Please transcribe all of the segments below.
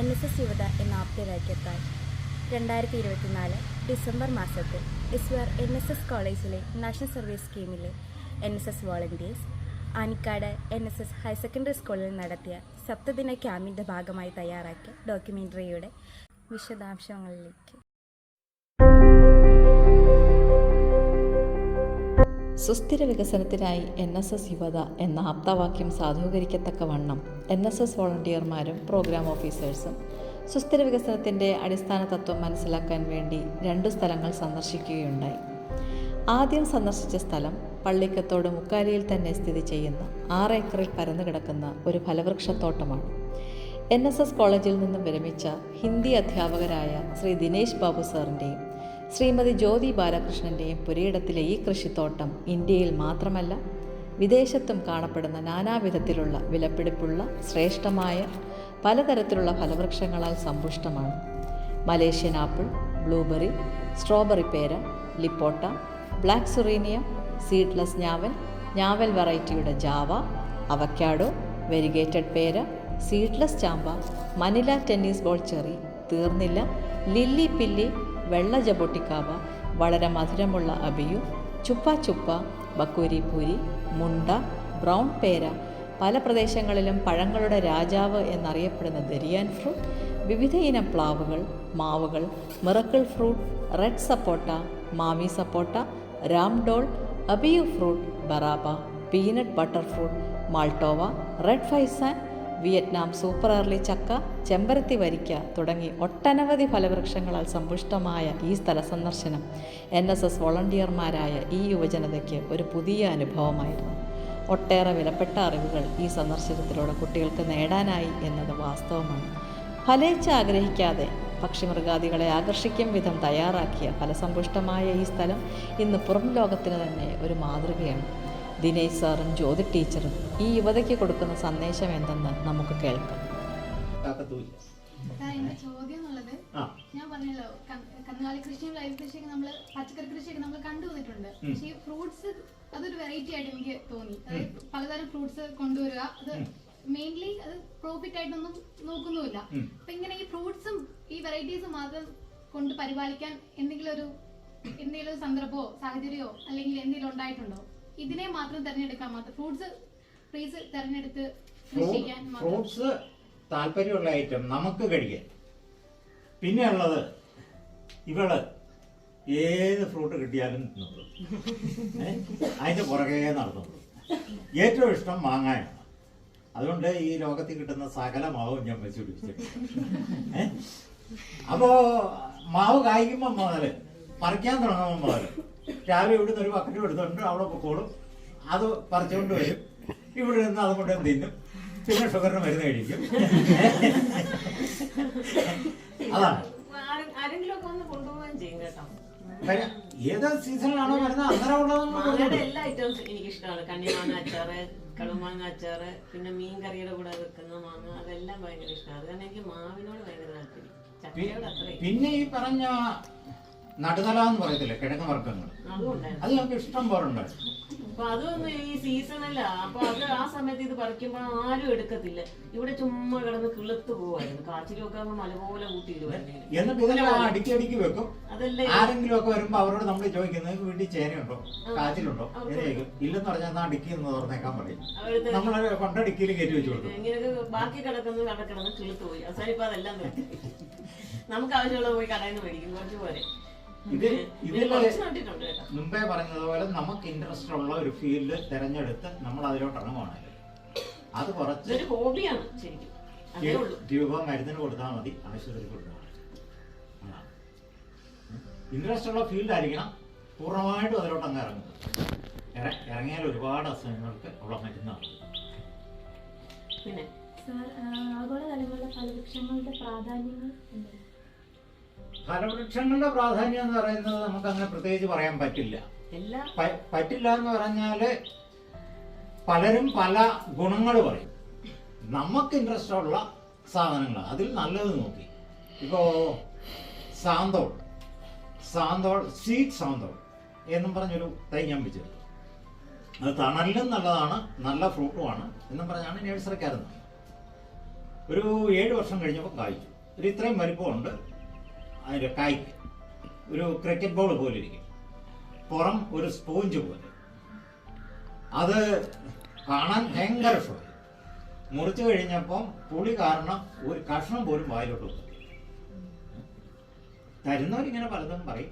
NSS യുവത എന്ന ആപ്തവാക്യത്താൽ 2024 December മാസത്തിൽ ഇസ്വാർ NSS കോളേജിലെ നാഷണൽ സർവീസ് സ്കീമിലെ NSS volunteers Anikkad NSS higher secondary സ്കൂളിൽ നടത്തിയ സപ്തദിന ക്യാമ്പിൻ്റെ ഭാഗമായി തയ്യാറാക്കിയ ഡോക്യുമെൻ്ററിയുടെ വിശദാംശങ്ങളിലേക്ക്. സുസ്ഥിര വികസനത്തിനായി NSS യുവത എന്ന ആപ്തവാക്യം സാധൂകരിക്കത്തക്കവണ്ണം NSS വോളണ്ടിയർമാരും പ്രോഗ്രാം ഓഫീസേഴ്സും സുസ്ഥിര വികസനത്തിൻ്റെ അടിസ്ഥാന തത്വം മനസ്സിലാക്കാൻ വേണ്ടി 2 സ്ഥലങ്ങൾ സന്ദർശിക്കുകയുണ്ടായി. ആദ്യം സന്ദർശിച്ച സ്ഥലം പള്ളിക്കത്തോട് മുക്കാലിയിൽ തന്നെ സ്ഥിതി ചെയ്യുന്ന 6 ഏക്കറിൽ പരന്നു കിടക്കുന്ന ഒരു ഫലവൃക്ഷത്തോട്ടമാണ്. NSS കോളേജിൽ നിന്നും വിരമിച്ച ഹിന്ദി അധ്യാപകരായ ശ്രീ ദിനേശ് ബാബു സാറിൻ്റെയും ശ്രീമതി ജ്യോതി ബാലകൃഷ്ണൻ്റെയും പുരയിടത്തിലെ ഈ കൃഷിത്തോട്ടം ഇന്ത്യയിൽ മാത്രമല്ല വിദേശത്തും കാണപ്പെടുന്ന നാനാവിധത്തിലുള്ള വിലപിടിപ്പുള്ള ശ്രേഷ്ഠമായ പലതരത്തിലുള്ള ഫലവൃക്ഷങ്ങളാൽ സമ്പുഷ്ടമാണ്. മലേഷ്യൻ ആപ്പിൾ, ബ്ലൂബെറി, സ്ട്രോബെറി പേര, ലിപ്പോട്ട, ബ്ലാക്ക് സുറീനിയം, സീഡ്ലെസ് ഞാവൽ വെറൈറ്റിയുടെ ജാവ, അവക്കാഡോ, വെരിഗേറ്റഡ് പേര, സീഡ്ലെസ് ചാമ്പ, മനില ടെന്നീസ് ബോൾ ചെറി, തീർന്നില്ല, ലില്ലി പില്ലി, വെള്ള ജബോട്ടിക്കാവ, വളരെ മധുരമുള്ള അബിയു, ചുപ്പ, ബക്കൂരി പൂരി, മുണ്ട, ബ്രൗൺ പേര, പല പ്രദേശങ്ങളിലും പഴങ്ങളുടെ രാജാവ് എന്നറിയപ്പെടുന്ന ദരിയാൻ ഫ്രൂട്ട്, വിവിധ ഇനം പ്ലാവുകൾ, മാവുകൾ, മിറക്കിൾ ഫ്രൂട്ട്, റെഡ് സപ്പോട്ട, മാവി സപ്പോട്ട, രാംഡോൾ, അബിയു ഫ്രൂട്ട്, ബറാബ, പീനട്ട് ബട്ടർ ഫ്രൂട്ട്, മാൾട്ടോവ, റെഡ് ഫൈസാൻ, വിയറ്റ്നാം സൂപ്പർ ഏർലി ചക്ക, ചെമ്പരത്തി വരിക്ക തുടങ്ങി ഒട്ടനവധി ഫലവൃക്ഷങ്ങളാൽ സമ്പുഷ്ടമായ ഈ സ്ഥല സന്ദർശനം NSS വോളണ്ടിയർമാരായ ഈ യുവജനതയ്ക്ക് ഒരു പുതിയ അനുഭവമായിരുന്നു. ഒട്ടേറെ വിലപ്പെട്ട അറിവുകൾ ഈ സന്ദർശനത്തിലൂടെ കുട്ടികൾക്ക് നേടാനായി എന്നത് വാസ്തവമാണ്. ഫലേച്ഛ ആഗ്രഹിക്കാതെ പക്ഷിമൃഗാദികളെ ആകർഷിക്കും വിധം തയ്യാറാക്കിയ ഫലസമ്പുഷ്ടമായ ഈ സ്ഥലം ഇന്ന് പുറം ലോകത്തിന് തന്നെ ഒരു മാതൃകയാണ്. ദിനേശ് സാറും ജ്യോതി ടീച്ചറും ഈ യുവതയ്ക്ക് കൊടുക്കുന്ന സന്ദേശം എന്തെന്ന് നമുക്ക് കേൾക്കാം. എന്റെ ചോദ്യം എന്നുള്ളത്, ഞാൻ പറഞ്ഞല്ലോ കന്നുകാലി കൃഷിയും ലൈഫ് കൃഷിയൊക്കെ നമ്മള് പച്ചക്കറി കൃഷിയൊക്കെ നമ്മൾ കണ്ടുവന്നിട്ടുണ്ട്. പക്ഷേ ഈ ഫ്രൂട്ട്സ് അതൊരു വെറൈറ്റി ആയിട്ട് എനിക്ക് തോന്നി. അതായത് പലതരം ഫ്രൂട്ട്സ് കൊണ്ടുവരിക, അത് മെയിൻലി അത് പ്രോഫിറ്റ് ആയിട്ടൊന്നും നോക്കുന്നുമില്ല. അപ്പൊ ഇങ്ങനെ ഈ ഫ്രൂട്ട്സും ഈ വെറൈറ്റീസും മാത്രം കൊണ്ട് പരിപാലിക്കാൻ എന്തെങ്കിലും സന്ദർഭമോ സാഹചര്യമോ അല്ലെങ്കിൽ എന്തെങ്കിലും ഉണ്ടായിട്ടുണ്ടോ? ഇതിനെ മാത്രം തെരഞ്ഞെടുക്കാൻ മാത്രം ഫ്രൂട്ട്സ് തെരഞ്ഞെടുത്ത് ഫ്രൂട്ട്സ് താല്പര്യമുള്ള ഐറ്റം നമുക്ക് കഴിക്കാൻ. പിന്നെ ഉള്ളത് ഇവള് ഏത് ഫ്രൂട്ട് കിട്ടിയാലും തിന്നുള്ളൂ, അതിന്റെ പുറകെ നടന്നുള്ളൂ. ഏറ്റവും ഇഷ്ടം മാങ്ങയാണ്. അതുകൊണ്ട് ഈ ലോകത്തിൽ കിട്ടുന്ന സകല മാവും ഞാൻ വെച്ച് പിടിപ്പിച്ചിട്ടുണ്ട്. അപ്പോ മാവ് കായ്ക്കുമ്പോ മുതല് പറിക്കാൻ തുടങ്ങുമ്പോൾ മുതല് രാവിലെ ഇവിടുന്ന് ഒരു ബക്കറ്റ് എടുത്തോണ്ട് അവിടെ പൊക്കോളും, അത് പറിച്ചുകൊണ്ട് വരും, ഇവിടെ നിന്ന് അതുകൊണ്ട് തിന്നും, പിന്നെ ഷുഗറിന് മരുന്ന് കഴിക്കും. അതാണ്. ഏത് സീസണിലാണോ വരുന്നത് അന്നേരം ഉള്ളതെന്ന് എല്ലാ ഐറ്റംസും എനിക്ക് ഇഷ്ടമാണ്. കണ്ണിമാങ്ങ അച്ചാറ്, കടുമാങ്ങ അച്ചാറ്, പിന്നെ മീൻ കറിയുടെ കൂടെ വെക്കുന്ന മാങ്ങ, അതെല്ലാം ഭയങ്കര ഇഷ്ടമാണ്. കാരണം എനിക്ക് മാവിനോട് ഭയങ്കര താല്പര്യം. പിന്നെ ഈ പറഞ്ഞ നടുതല എന്ന് പറയത്തില്ലേ, കിഴങ്ങ് വർഗ്ഗങ്ങൾ, അത് നമുക്ക് ഇഷ്ടം പോലെ ഉണ്ട്. അപ്പൊ അതൊന്നും ഈ സീസണല്ല. അപ്പൊ അത് ആ സമയത്ത് ഇത് പറിക്കുമ്പോ ആരും എടുക്കത്തില്ല. ഇവിടെ ചുമ്മാ കിടന്ന് കിളുത്ത് പോവായിരുന്നു. കാച്ചിലൊക്കെ മലപോലെ കൂട്ടിയിടുവായിരുന്നു. എന്നിട്ട് ഇതെല്ലാം അടുക്കി വെക്കും. ആരെങ്കിലും ഒക്കെ വരുമ്പോ അവരോട് നമ്മൾ ചോദിക്കുന്നത് വീട്ടിൽ ചേനയുണ്ടോ, കാച്ചിലുണ്ടോ, ചോദിക്കും. ഇല്ലെന്ന് പറഞ്ഞാൽ അടുക്കി എന്ന് തുറന്നേക്കാൻ പറയും. നമ്മള് കൊണ്ടടുക്കിയിൽ കയറ്റി വെച്ചു കൊടുക്കും. ഇങ്ങനെയൊക്കെ ബാക്കി കിടക്കുന്നത് കിടന്ന് കിളുത്ത് പോയി. അവസാനം ഇപ്പൊ അതെല്ലാം നമുക്ക് ആവശ്യമുള്ള പോയി കടയിൽ നിന്ന് മേടിക്കും കുറച്ച് പോലെ. മുമ്പേ പറഞ്ഞതുപോലെ നമുക്ക് ഇൻട്രസ്റ്റ് ഉള്ള ഒരു ഫീൽഡ് തെരഞ്ഞെടുത്ത് നമ്മൾ അതിലോട്ട് ഇറങ്ങുവാണെങ്കിൽ അത് കുറച്ച് ഹോബിയാണ് ശരിക്കും. രൂപ മരുന്നിന് കൊടുത്താൽ മതി, ആശുപത്രി കൊടുത്താൽ മതി. ഇൻട്രസ്റ്റ് ഉള്ള ഫീൽഡ് ആയിരിക്കണം. പൂർണ്ണമായിട്ടും അതിലോട്ട് അങ്ങ് ഇറങ്ങിയാൽ ഒരുപാട് അസുഖങ്ങൾക്ക് ഉള്ള മരുന്നാണ്. പിന്നെ ആഗോളതലങ്ങളിലെ ഫലവൃക്ഷങ്ങളുടെ പ്രാധാന്യങ്ങൾ എന്താണ്? ഫലവൃക്ഷങ്ങളുടെ പ്രാധാന്യം എന്ന് പറയുന്നത് നമുക്ക് അങ്ങനെ പ്രത്യേകിച്ച് പറയാൻ പറ്റില്ല. പറ്റില്ല എന്ന് പറഞ്ഞാല് പലരും പല ഗുണങ്ങൾ പറയും. നമുക്ക് ഇൻട്രസ്റ്റ് ഉള്ള സാധനങ്ങൾ അതിൽ നല്ലത് നോക്കി. ഇപ്പോ സാന്തോൾ സ്വീറ്റ് സാന്തോൾ എന്നും പറഞ്ഞൊരു തൈ ഞാൻ വെച്ചെടുത്തു. അത് തണലിനും നല്ലതാണ്, നല്ല ഫ്രൂട്ടുമാണ് എന്നും പറഞ്ഞാണ് നേഴ്സറിക്കാരെന്ന്. ഒരു 7 വർഷം കഴിഞ്ഞപ്പോൾ കായ്ച്ചു. ഒരു ഇത്രയും വലിപ്പമുണ്ട് അതിൻ്റെ കായ്ക്ക്. ഒരു ക്രിക്കറ്റ് ബോൾ പോലെ ഇരിക്കും, പുറം ഒരു സ്പോഞ്ച് പോലെ. അത് കാണാൻ ഭയങ്കര ഷോ. മുറിച്ചു കഴിഞ്ഞപ്പം പുളി കാരണം ഒരു കഷ്ണം പോലും വായിലോട്ട് പോകും. തരുന്നവരിങ്ങനെ പലതും പറയും,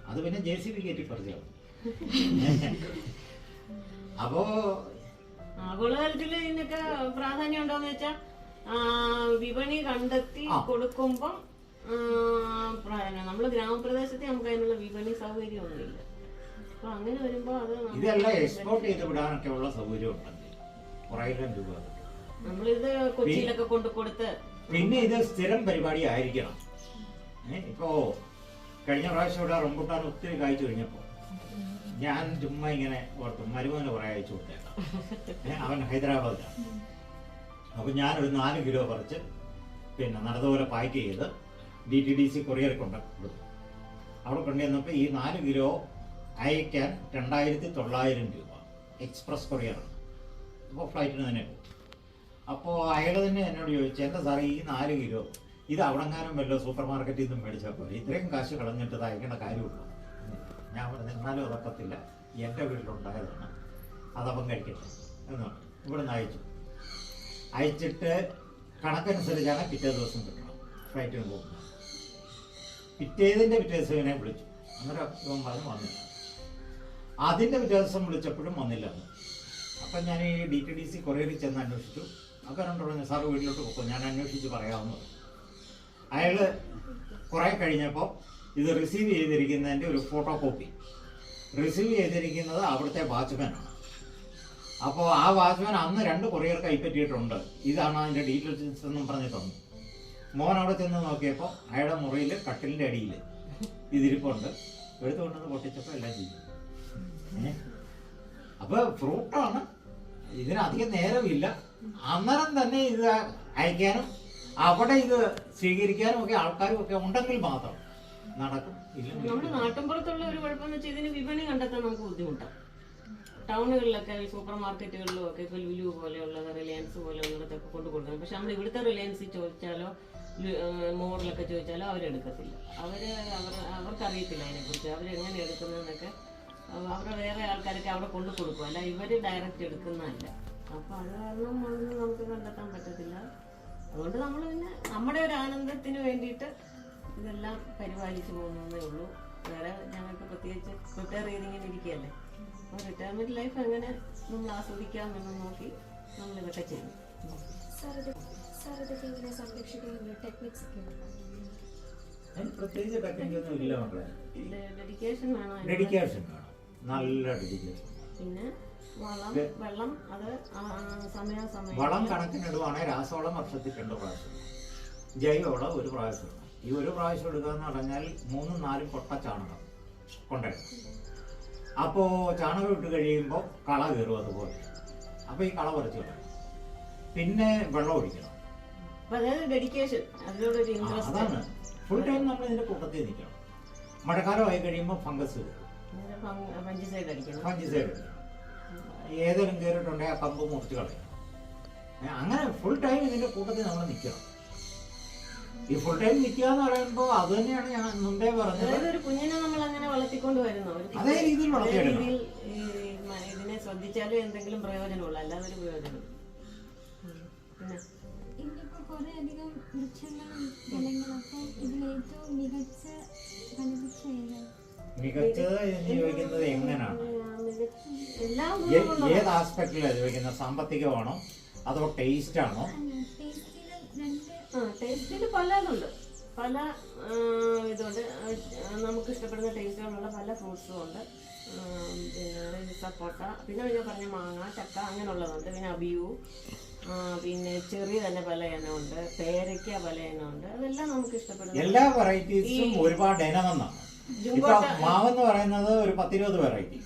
അത് പിന്നെ JCB കയറ്റി പറിച്ചു. അപ്പോ ആഗോളതലത്തില് ഇതിനൊക്കെ പ്രാധാന്യം ഉണ്ടോന്ന് വെച്ചാൽ വിപണി കണ്ടെത്തി കൊടുക്കുമ്പം നമ്മള് ഗ്രാമപ്രദേശത്ത് നമുക്ക് അതിനുള്ള വിപണി സൗകര്യം ഒന്നുമില്ല. അപ്പൊ അങ്ങനെ വരുമ്പോ അത് ഇതെല്ലാം എക്സ്പോർട്ട് ചെയ്ത് വിടാനൊക്കെ ഉള്ള സൗകര്യം ഉണ്ടെങ്കിൽ 1000 രൂപ. നമ്മളിത് കൊച്ചിയിലൊക്കെ കൊണ്ടു കൊടുത്ത്. പിന്നെ ഇത് സ്ഥിരം പരിപാടി ആയിരിക്കണം. ഇപ്പോ കഴിഞ്ഞ പ്രാവശ്യം ഇവിടെ റംബൂട്ടാൻ ഒത്തിരി കായ്ച്ചു കഴിഞ്ഞപ്പോ ഞാൻ ചുമ്മാ ഇങ്ങനെ ഓർത്തു മരുമോനെ കുറെ അയച്ചു കൊടുത്തേക്കാം. അവൻ ഹൈദരാബാദിലാണ്. അപ്പൊ ഞാനൊരു 4 കിലോ പറിച്ച് പിന്നെ നല്ലതുപോലെ പാക്ക് ചെയ്ത് DTDC കൊറിയർ കൊണ്ട് കൊടുത്തു. അവിടെ കൊണ്ടുവന്നപ്പോൾ ഈ 4 കിലോ അയക്കാൻ 2900 രൂപ എക്സ്പ്രസ് കൊറിയറാണ്. അപ്പോൾ ഫ്ലൈറ്റിന് തന്നെ പോകും. അപ്പോൾ അയാൾ തന്നെ എന്നോട് ചോദിച്ചു, എന്താ സാറേ ഈ 4 കിലോ ഇത് അവിടെങ്ങാനും വല്ല സൂപ്പർ മാർക്കറ്റിൽ നിന്നും മേടിച്ചാൽ പോലെ ഇത്രയും കാശ് കളഞ്ഞിട്ട് ഇത് അയക്കേണ്ട കാര്യമുള്ളൂ. ഞാൻ പറഞ്ഞു, എന്നാലും അതൊക്കത്തില്ല, എൻ്റെ വീട്ടിലുണ്ടായതാണ്, അതവൻ കഴിക്കട്ടെ എന്നാണ്. ഇവിടെ നിന്ന് അയച്ചിട്ട് കണക്കനുസരിച്ചാണ് പിറ്റേ ദിവസം കിട്ടണം ഫ്ലൈറ്റിന് പോകുന്നത്. പിറ്റേ ദിവസം ഇവനെ വിളിച്ചു. അന്നേരം ഇവൻ പറഞ്ഞു വന്നില്ല. അതിൻ്റെ പിറ്റേ ദിവസം വിളിച്ചപ്പോഴും വന്നില്ല. അപ്പം ഞാൻ ഈ DTDC കൊറിയറിൽ ചെന്ന് അന്വേഷിച്ചു. അപ്പോൾ എന്നോട് പറഞ്ഞു, സാറ് വീട്ടിലോട്ട് പോകും, ഞാൻ അന്വേഷിച്ച് പറയാവുന്നത്. അയാൾ കുറേ കഴിഞ്ഞപ്പോൾ ഇത് റിസീവ് ചെയ്തിരിക്കുന്നതിൻ്റെ ഒരു ഫോട്ടോ കോപ്പി റിസീവ് ചെയ്തിരിക്കുന്നത് അവിടുത്തെ വാച്ച്മാനാണ്. അപ്പോൾ ആ വാച്ച്മാൻ അന്ന് 2 കൊറിയർ കൈപ്പറ്റിയിട്ടുണ്ട്, ഇതാണ് അതിൻ്റെ ഡീറ്റെയിൽസ് എന്നും പറഞ്ഞിട്ടുണ്ട്. മോൻ അവിടെ ചെന്ന് നോക്കിയപ്പോൾ അയാളുടെ മുറിയിൽ കട്ടിലിൻ്റെ അടിയിൽ ഇതിരിപ്പുണ്ട്. എടുത്തുകൊണ്ടത് പൊട്ടിച്ചപ്പോൾ എല്ലാം ചെയ്യും. അപ്പോൾ ഫ്രൂട്ടാണ്, ഇതിനധികം നേരമില്ല. അന്നേരം തന്നെ ഇത് അയക്കാനും അവിടെ ഇത് സ്വീകരിക്കാനും ഒക്കെ ആൾക്കാരും ഒക്കെ ഉണ്ടെങ്കിൽ മാത്രം നടക്കും. നമ്മുടെ നാട്ടിൻപുറത്തുള്ള ഒരു കുഴപ്പമെന്ന് വെച്ചാൽ ഇതിന് വിപണി കണ്ടെത്താൻ നമുക്ക് ബുദ്ധിമുട്ടാണ്. ടൗണുകളിലൊക്കെ സൂപ്പർ മാർക്കറ്റുകളിലും ഒക്കെ ഇപ്പോൾ ലുലു പോലെയുള്ള റിലയൻസ് പോലെയുള്ളതൊക്കെ കൊണ്ടു കൊടുക്കണം. പക്ഷെ നമ്മൾ ഇവിടുത്തെ റിലയൻസിൽ ചോദിച്ചാലോ മോറിലൊക്കെ ചോദിച്ചാലോ അവരെടുക്കത്തില്ല. അവർക്കറിയത്തില്ല അതിനെക്കുറിച്ച്, അവരെങ്ങനെ എടുക്കുന്നതെന്നൊക്കെ. അവരുടെ വേറെ ആൾക്കാരൊക്കെ അവിടെ കൊണ്ടു കൊടുക്കും, അല്ല ഇവർ ഡയറക്റ്റ് എടുക്കുന്നതല്ല. അപ്പോൾ അത് കാരണം അതൊന്നും നമുക്ക് കണ്ടെത്താൻ പറ്റത്തില്ല. അതുകൊണ്ട് നമ്മൾ പിന്നെ നമ്മുടെ ഒരു ആനന്ദത്തിന് വേണ്ടിയിട്ട് ഇതെല്ലാം പരിപാലിച്ചു പോകുന്നതേ ഉള്ളൂ. വേറെ ഞങ്ങൾക്ക് പ്രത്യേകിച്ച് പ്രിപ്പയർ ചെയ്തിങ്ങനെ ഇരിക്കുകയല്ലേ. അപ്പോൾ റിട്ടയർമെൻറ്റ് ലൈഫ് എങ്ങനെ നമ്മൾ ആസ്വദിക്കാമെന്ന് നോക്കി നമ്മളിതൊക്കെ ചെയ്യും. പ്രത്യേകിച്ച് ടെക്നിക്കൊന്നും ഇല്ല മക്കളെ. ഡെഡിക്കേഷൻ വേണം, നല്ല ഡെഡിക്കേഷൻ. പിന്നെ വെള്ളം അത് സമയാസമയം വളം കണക്കിനിടുവാണെങ്കിൽ രാസവളം വർഷത്തിൽ 2 പ്രാവശ്യം, ജൈവവളം 1 പ്രാവശ്യം. ഈ 1 പ്രാവശ്യം എടുക്കുക എന്ന് പറഞ്ഞാൽ 3-4 കൊട്ട ചാണകം കൊണ്ടിടണം. അപ്പോൾ ചാണകം ഇട്ട് കഴിയുമ്പോൾ കള കയറും അതുപോലെ. അപ്പോൾ ഈ കള പറിച്ചു കളയണം. പിന്നെ വെള്ളം ഒഴിക്കണം. ഡെഡിക്കേഷൻ, അതിനോടൊരു ഇൻട്രസ്റ്റ്. അതാണ് ഫുൾ ടൈം നമ്മൾ ഇതിന്റെ കൂട്ടത്തിൽ നിൽക്കണം. മഴക്കാലമായി കഴിയുമ്പോൾ ഫംഗസ് വരും, ഫംഗിസൈഡ് അടിക്കണം. ഏതെങ്കിലും കയറിയിട്ടുണ്ടെങ്കിൽ ആ കമ്പ് മുറിച്ച് കളയണം. അങ്ങനെ ഫുൾ ടൈം ഇതിന്റെ കൂട്ടത്തിൽ നമ്മൾ നിൽക്കണം. ഈ ഫുൾ ടൈം നിൽക്കുക എന്ന് പറയുമ്പോൾ അത് തന്നെയാണ് ഞാൻ മുമ്പേ പറഞ്ഞത്. ഒരു കുഞ്ഞിനെ നമ്മൾ അങ്ങനെ വളർത്തിക്കൊണ്ട് വരുന്നു, അതേ രീതിയിൽ വളർത്തിയെടുക്കണം. ഇതിനെ ശ്രദ്ധിച്ചാലേ എന്തെങ്കിലും പ്രയോജനമുള്ളൂ, അല്ലാതെ ഒരു പ്രയോജനം. പിന്നെ ഇന്നിപ്പോ കുറെ അധികം വൃക്ഷങ്ങളും ഫലങ്ങളും, അപ്പം ഇതിലേറ്റവും മികച്ചത് എന്ന് ചോദിക്കുന്നത് എങ്ങനെയാണ്, ഏത് ആസ്പെക്റ്റിലാണ് ചോദിക്കുന്നത്? സാമ്പത്തികമാണോ അതോ ടേസ്റ്റ് ആണോ? ടേസ്റ്റിൽ പലതുണ്ട്, പല ഇതുണ്ട്. നമുക്ക് ഇഷ്ടപ്പെടുന്ന ടേസ്റ്റുകളുള്ള പല ഫ്രൂട്ട്സും ഉണ്ട്. പിന്നെ സപ്പോട്ട, പിന്നെ ഞാൻ പറഞ്ഞ മാങ്ങ, ചക്ക അങ്ങനെയുള്ളതുണ്ട്. പിന്നെ അബിയു, പിന്നെ ചെറിയ തന്നെ പല ഇനമുണ്ട്, പേരയ്ക്ക പല ഇനമുണ്ട്. അതെല്ലാം നമുക്ക് ഇഷ്ടപ്പെടുന്ന എല്ലാ വെറൈറ്റീസും ഒരുപാട് ഇനമെന്നാണ്. ഇപ്പൊ മാവെന്ന് പറയുന്നത് ഒരു 10-20 വെറൈറ്റി,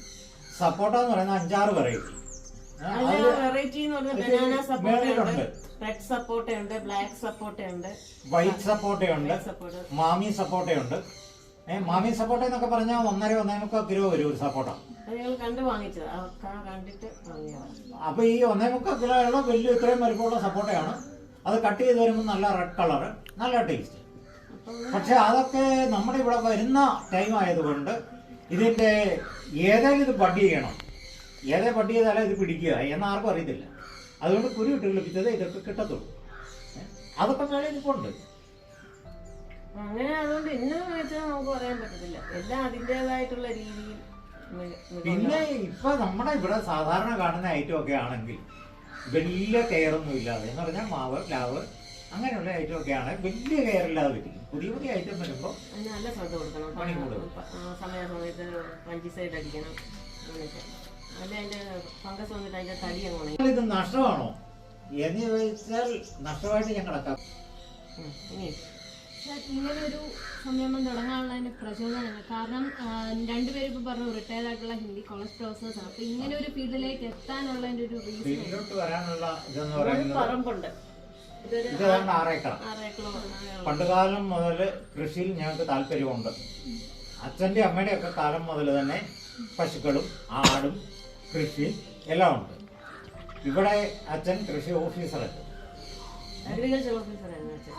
സപ്പോട്ട എന്ന് പറയുന്നത് 5-6 വെറൈറ്റി. വെറൈറ്റി എന്ന് പറഞ്ഞാൽ ബനാന സപ്പോട്ടയുണ്ട്, റെഡ് സപ്പോട്ടയുണ്ട്, ബ്ലാക്ക് സപ്പോട്ടയുണ്ട്, വൈറ്റ് സപ്പോട്ടയുണ്ട്, മാമി സപ്പോട്ടയുണ്ട്. മാമി സപ്പോട്ട എന്നൊക്കെ പറഞ്ഞാൽ 1.5-1.25 കിലോ വരും ഒരു സപ്പോട്ട. കണ്ടു വാങ്ങിച്ചത്, കണ്ടിട്ട് വാങ്ങിയതാണ്. അപ്പൊ ഈ 1.25 കിലോ ഉള്ള വലിയ ഇത്രയും വലിപ്പമുള്ള സപ്പോട്ടയാണ് അത് കട്ട് ചെയ്ത് വരുമ്പോൾ നല്ല റെഡ് കളറ്, നല്ല ടേസ്റ്റ്. പക്ഷെ അതൊക്കെ നമ്മുടെ ഇവിടെ വരുന്ന ടൈം ആയതുകൊണ്ട് ഇതിൻ്റെ ഏതായാലും ഇത് ബഡ് ചെയ്യണം, ഏതേ ബഡ് ചെയ്താലും ഇത് പിടിക്കുക എന്നാർക്കും അറിയത്തില്ല. അതുകൊണ്ട് കുരു ഇട്ട് കിളിപ്പിച്ചത് ഇതൊക്കെ കിട്ടത്തുള്ളൂ. അതൊക്കെ മേളിൽ ഇരിപ്പുണ്ട്. അങ്ങനെ അതുകൊണ്ട് ഇന്ന് വെച്ചാൽ നമുക്ക് പറയാൻ പറ്റത്തില്ല, എല്ലാം അതിൻ്റെതായിട്ടുള്ള രീതിയിൽ. പിന്നെ ഇപ്പൊ നമ്മുടെ ഇവിടെ സാധാരണ കാണുന്ന ഐറ്റം ഒക്കെ ആണെങ്കിൽ വലിയ കെയറൊന്നും ഇല്ലാതെ, എന്ന് പറഞ്ഞാൽ മാവ്, പ്ലാവ് അങ്ങനെയുള്ള ഐറ്റം ഒക്കെ ആണ് വലിയ കെയർ ഇല്ലാതെ പറ്റിക്കും. പുതിയ പുതിയ ഐറ്റം വരുമ്പോൾ അതിന് നല്ല ശ്രദ്ധ കൊടുക്കണം, പണി കൂടുതൽ, സമയത്ത് ഫംഗിസൈഡ് അടിക്കണം, അങ്ങനെയൊക്കെ. അല്ല അതിന്റെ ഫംഗസ് വന്നിട്ട് അതിന്റെ തടി അങ്ങനെ. ഇത് നഷ്ടമാണോ എന്ന് ചോദിച്ചാൽ നഷ്ടമായിട്ട് ഞാൻ കണക്കാക്കും. ഇനി ഇങ്ങനെ ഒരു സംരംഭം തുടങ്ങാനുള്ള അതിന്റെ പ്രചോദനങ്ങൾ കാരണം രണ്ടുപേരും ഇപ്പൊ പറഞ്ഞു റിട്ടയർഡ് ആയിട്ടുള്ള ഹിന്ദി കോളേജ് പ്രൊഫസേഴ്സ് ആണ്. അപ്പൊ ഇങ്ങനെ ഒരു ഫീൽഡിലേക്ക് എത്താനുള്ള അതിന്റെ ഒരു റീസൺ ഫീൽഡിലോട്ട് വരാനുള്ള ഇതെന്ന് പറയുന്നത് പറമ്പുണ്ട്, ഇത് ഏതാണ്ട് 6 ഏക്കർ. പണ്ടുകാലം മുതൽ കൃഷിയിൽ ഞങ്ങൾക്ക് താല്പര്യമുണ്ട്. അച്ഛൻ്റെ അമ്മയുടെ ഒക്കെ കാലം മുതൽ തന്നെ പശുക്കളും ആടും കൃഷി എല്ലാം ഉണ്ട്. ഇവിടെ അച്ഛൻ കൃഷി ഓഫീസറായിരുന്നു. അഗ്രികൾച്ചർ ഓഫീസറായിരുന്നു അച്ഛൻ.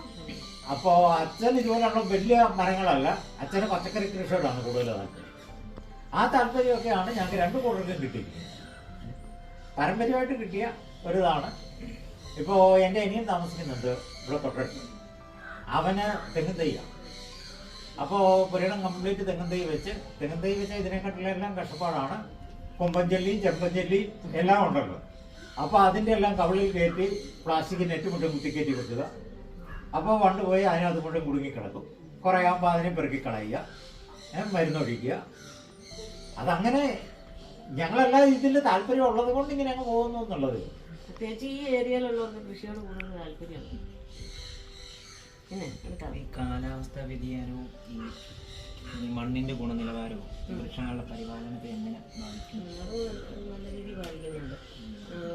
അപ്പോൾ അച്ഛൻ ഇതുപോലുള്ള വലിയ മരങ്ങളല്ല, അച്ഛന് പച്ചക്കറി കൃഷിയോടാണ് കൂടുതൽ താല്പര്യം. ആ താല്പര്യമൊക്കെയാണ് ഞങ്ങൾക്ക് 2 കൂടുതലും കിട്ടിയിരിക്കുന്നത്. പാരമ്പര്യമായിട്ട് കിട്ടിയ ഒരിതാണ്. ഇപ്പോൾ എൻ്റെ അനിയൻ താമസിക്കുന്നുണ്ട് ഇവിടെ തൊട്ടടുത്ത്. അവന് തെങ്ങും തൈയാണ്. അപ്പോൾ പുരയിടം കംപ്ലീറ്റ് തെങ്ങും തൈ വെച്ച് ഇതിനെക്കാട്ടിലെല്ലാം കഷ്ടപ്പാടാണ്. കൊമ്പഞ്ചല്ലിയും ചെമ്പഞ്ചല്ലിയും എല്ലാം ഉണ്ടല്ലോ. അപ്പോൾ അതിൻ്റെ എല്ലാം കവിളിൽ കയറ്റി പ്ലാസ്റ്റിക് നെറ്റ് മുട്ടും കുത്തിക്കയറ്റി വെക്കുക. അപ്പോൾ വണ്ട് പോയി അതിനകത്ത് മുട്ടും കുടുങ്ങിക്കിടക്കും. കുറേ ആകുമ്പോൾ അതിനെ പെറുക്കി കളയുക, മരുന്നൊഴിക്കുക. അതങ്ങനെ ഞങ്ങളെല്ലാം ഇതിൽ താല്പര്യം ഉള്ളത് കൊണ്ട് ഇങ്ങനെ അങ്ങ് പോകുന്നു എന്നുള്ളത്. പ്രത്യേകിച്ച് ഈ ഏരിയയിലുള്ളവർക്ക് കൃഷിയോട് കൂടുതൽ താല്പര്യമാണ്. പിന്നെ ഈ കാലാവസ്ഥ വ്യതിയാനവും ഈ മണ്ണിന്റെ ഗുണനിലവാരവും വൃക്ഷങ്ങളുടെ പരിപാലനത്തെ എങ്ങനെ ബാധിക്കും? അത് നല്ല രീതിയിൽ ബാധിക്കുന്നുണ്ട്.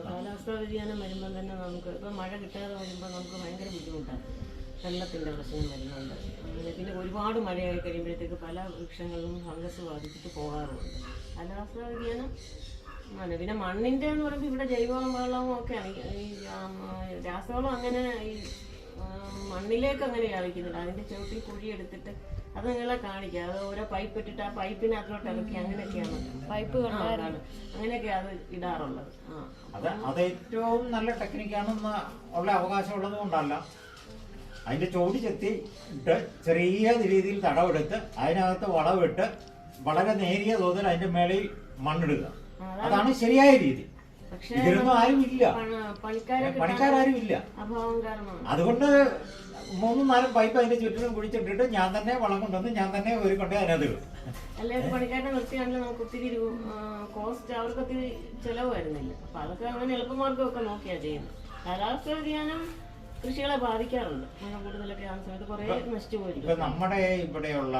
കാലാവസ്ഥാ വ്യതിയാനം വരുമ്പോൾ തന്നെ നമുക്ക് ഇപ്പം മഴ കിട്ടാതെ വരുമ്പോൾ നമുക്ക് ഭയങ്കര ബുദ്ധിമുട്ടാണ്. വെള്ളത്തിൻ്റെ പ്രശ്നം വരുന്നുണ്ട്. പിന്നെ ഒരുപാട് മഴയായി കഴിയുമ്പോഴത്തേക്ക് പല വൃക്ഷങ്ങളിലും ഫംഗസ് ബാധിച്ചിട്ട് പോകാറുമുണ്ട്. കാലാവസ്ഥാ വ്യതിയാനം ആണ്. പിന്നെ മണ്ണിൻ്റെ എന്ന് പറയുമ്പോൾ ഇവിടെ ജൈവവളം വെള്ളവും ഒക്കെയാണ്. ഈ രാസവളം അങ്ങനെ ഈ മണ്ണിലേക്ക് അങ്ങനെ വ്യാപിക്കുന്നില്ല. അതിൻ്റെ ചുവട്ടിൽ കുഴി എടുത്തിട്ട് അത് നിങ്ങളെ കാണിക്കുക. അത് ഓരോ പൈപ്പ് ഇട്ടിട്ട് ആ പൈപ്പിനകത്തോട്ട് ഇറക്കി അങ്ങനെയൊക്കെയാണ് പൈപ്പ് കൊണ്ടാണ് അങ്ങനെയൊക്കെ അത് ഇടാറുള്ളത്. അത് ഏറ്റവും നല്ല ടെക്നിക്കാണെന്ന് ഉള്ള അവകാശമുള്ളത് കൊണ്ടല്ല. അതിന്റെ ചോടി ചെത്തി ഇട്ട് ചെറിയ രീതിയിൽ തടവെടുത്ത് അതിനകത്ത് വളമിട്ട് വളരെ നേരിയ തോതിൽ അതിന്റെ മേളിൽ മണ്ണിടുക. അതാണ് ശരിയായ രീതി. ഇതിലൊന്നും ആരും ഇല്ല, പണിക്കാരും ഇല്ല. അതുകൊണ്ട് 3-4 പൈപ്പ് അതിന്റെ ചുറ്റിനും കുഴിച്ചിട്ടിട്ട് ഞാൻ തന്നെ വളം കൊണ്ടുവന്ന് ഞാൻ തന്നെ ഒരു കൊണ്ട് അതിനകത്ത് ഇടും. അല്ലെങ്കിൽ പണിക്കാരെ നിർത്തിയാണെങ്കിൽ നമുക്ക് ഒത്തിരി കോസ്റ്റ്, അവർക്ക് ഒത്തിരി ചെലവ് വരുന്നില്ല. അപ്പൊ അതൊക്കെ അങ്ങനെ എളുപ്പമാർഗ്ഗമൊക്കെ നോക്കിയാ ചെയ്യുന്നത്. കാലാവസ്ഥ വ്യതിയാനം കൃഷികളെ ബാധിക്കാറുണ്ട്. മഴ കൂടുതലൊക്കെ ആവുന്ന സമയത്ത് കുറെ നശിച്ചു പോയിരിക്കും. ഇപ്പൊ നമ്മുടെ ഇവിടെയുള്ള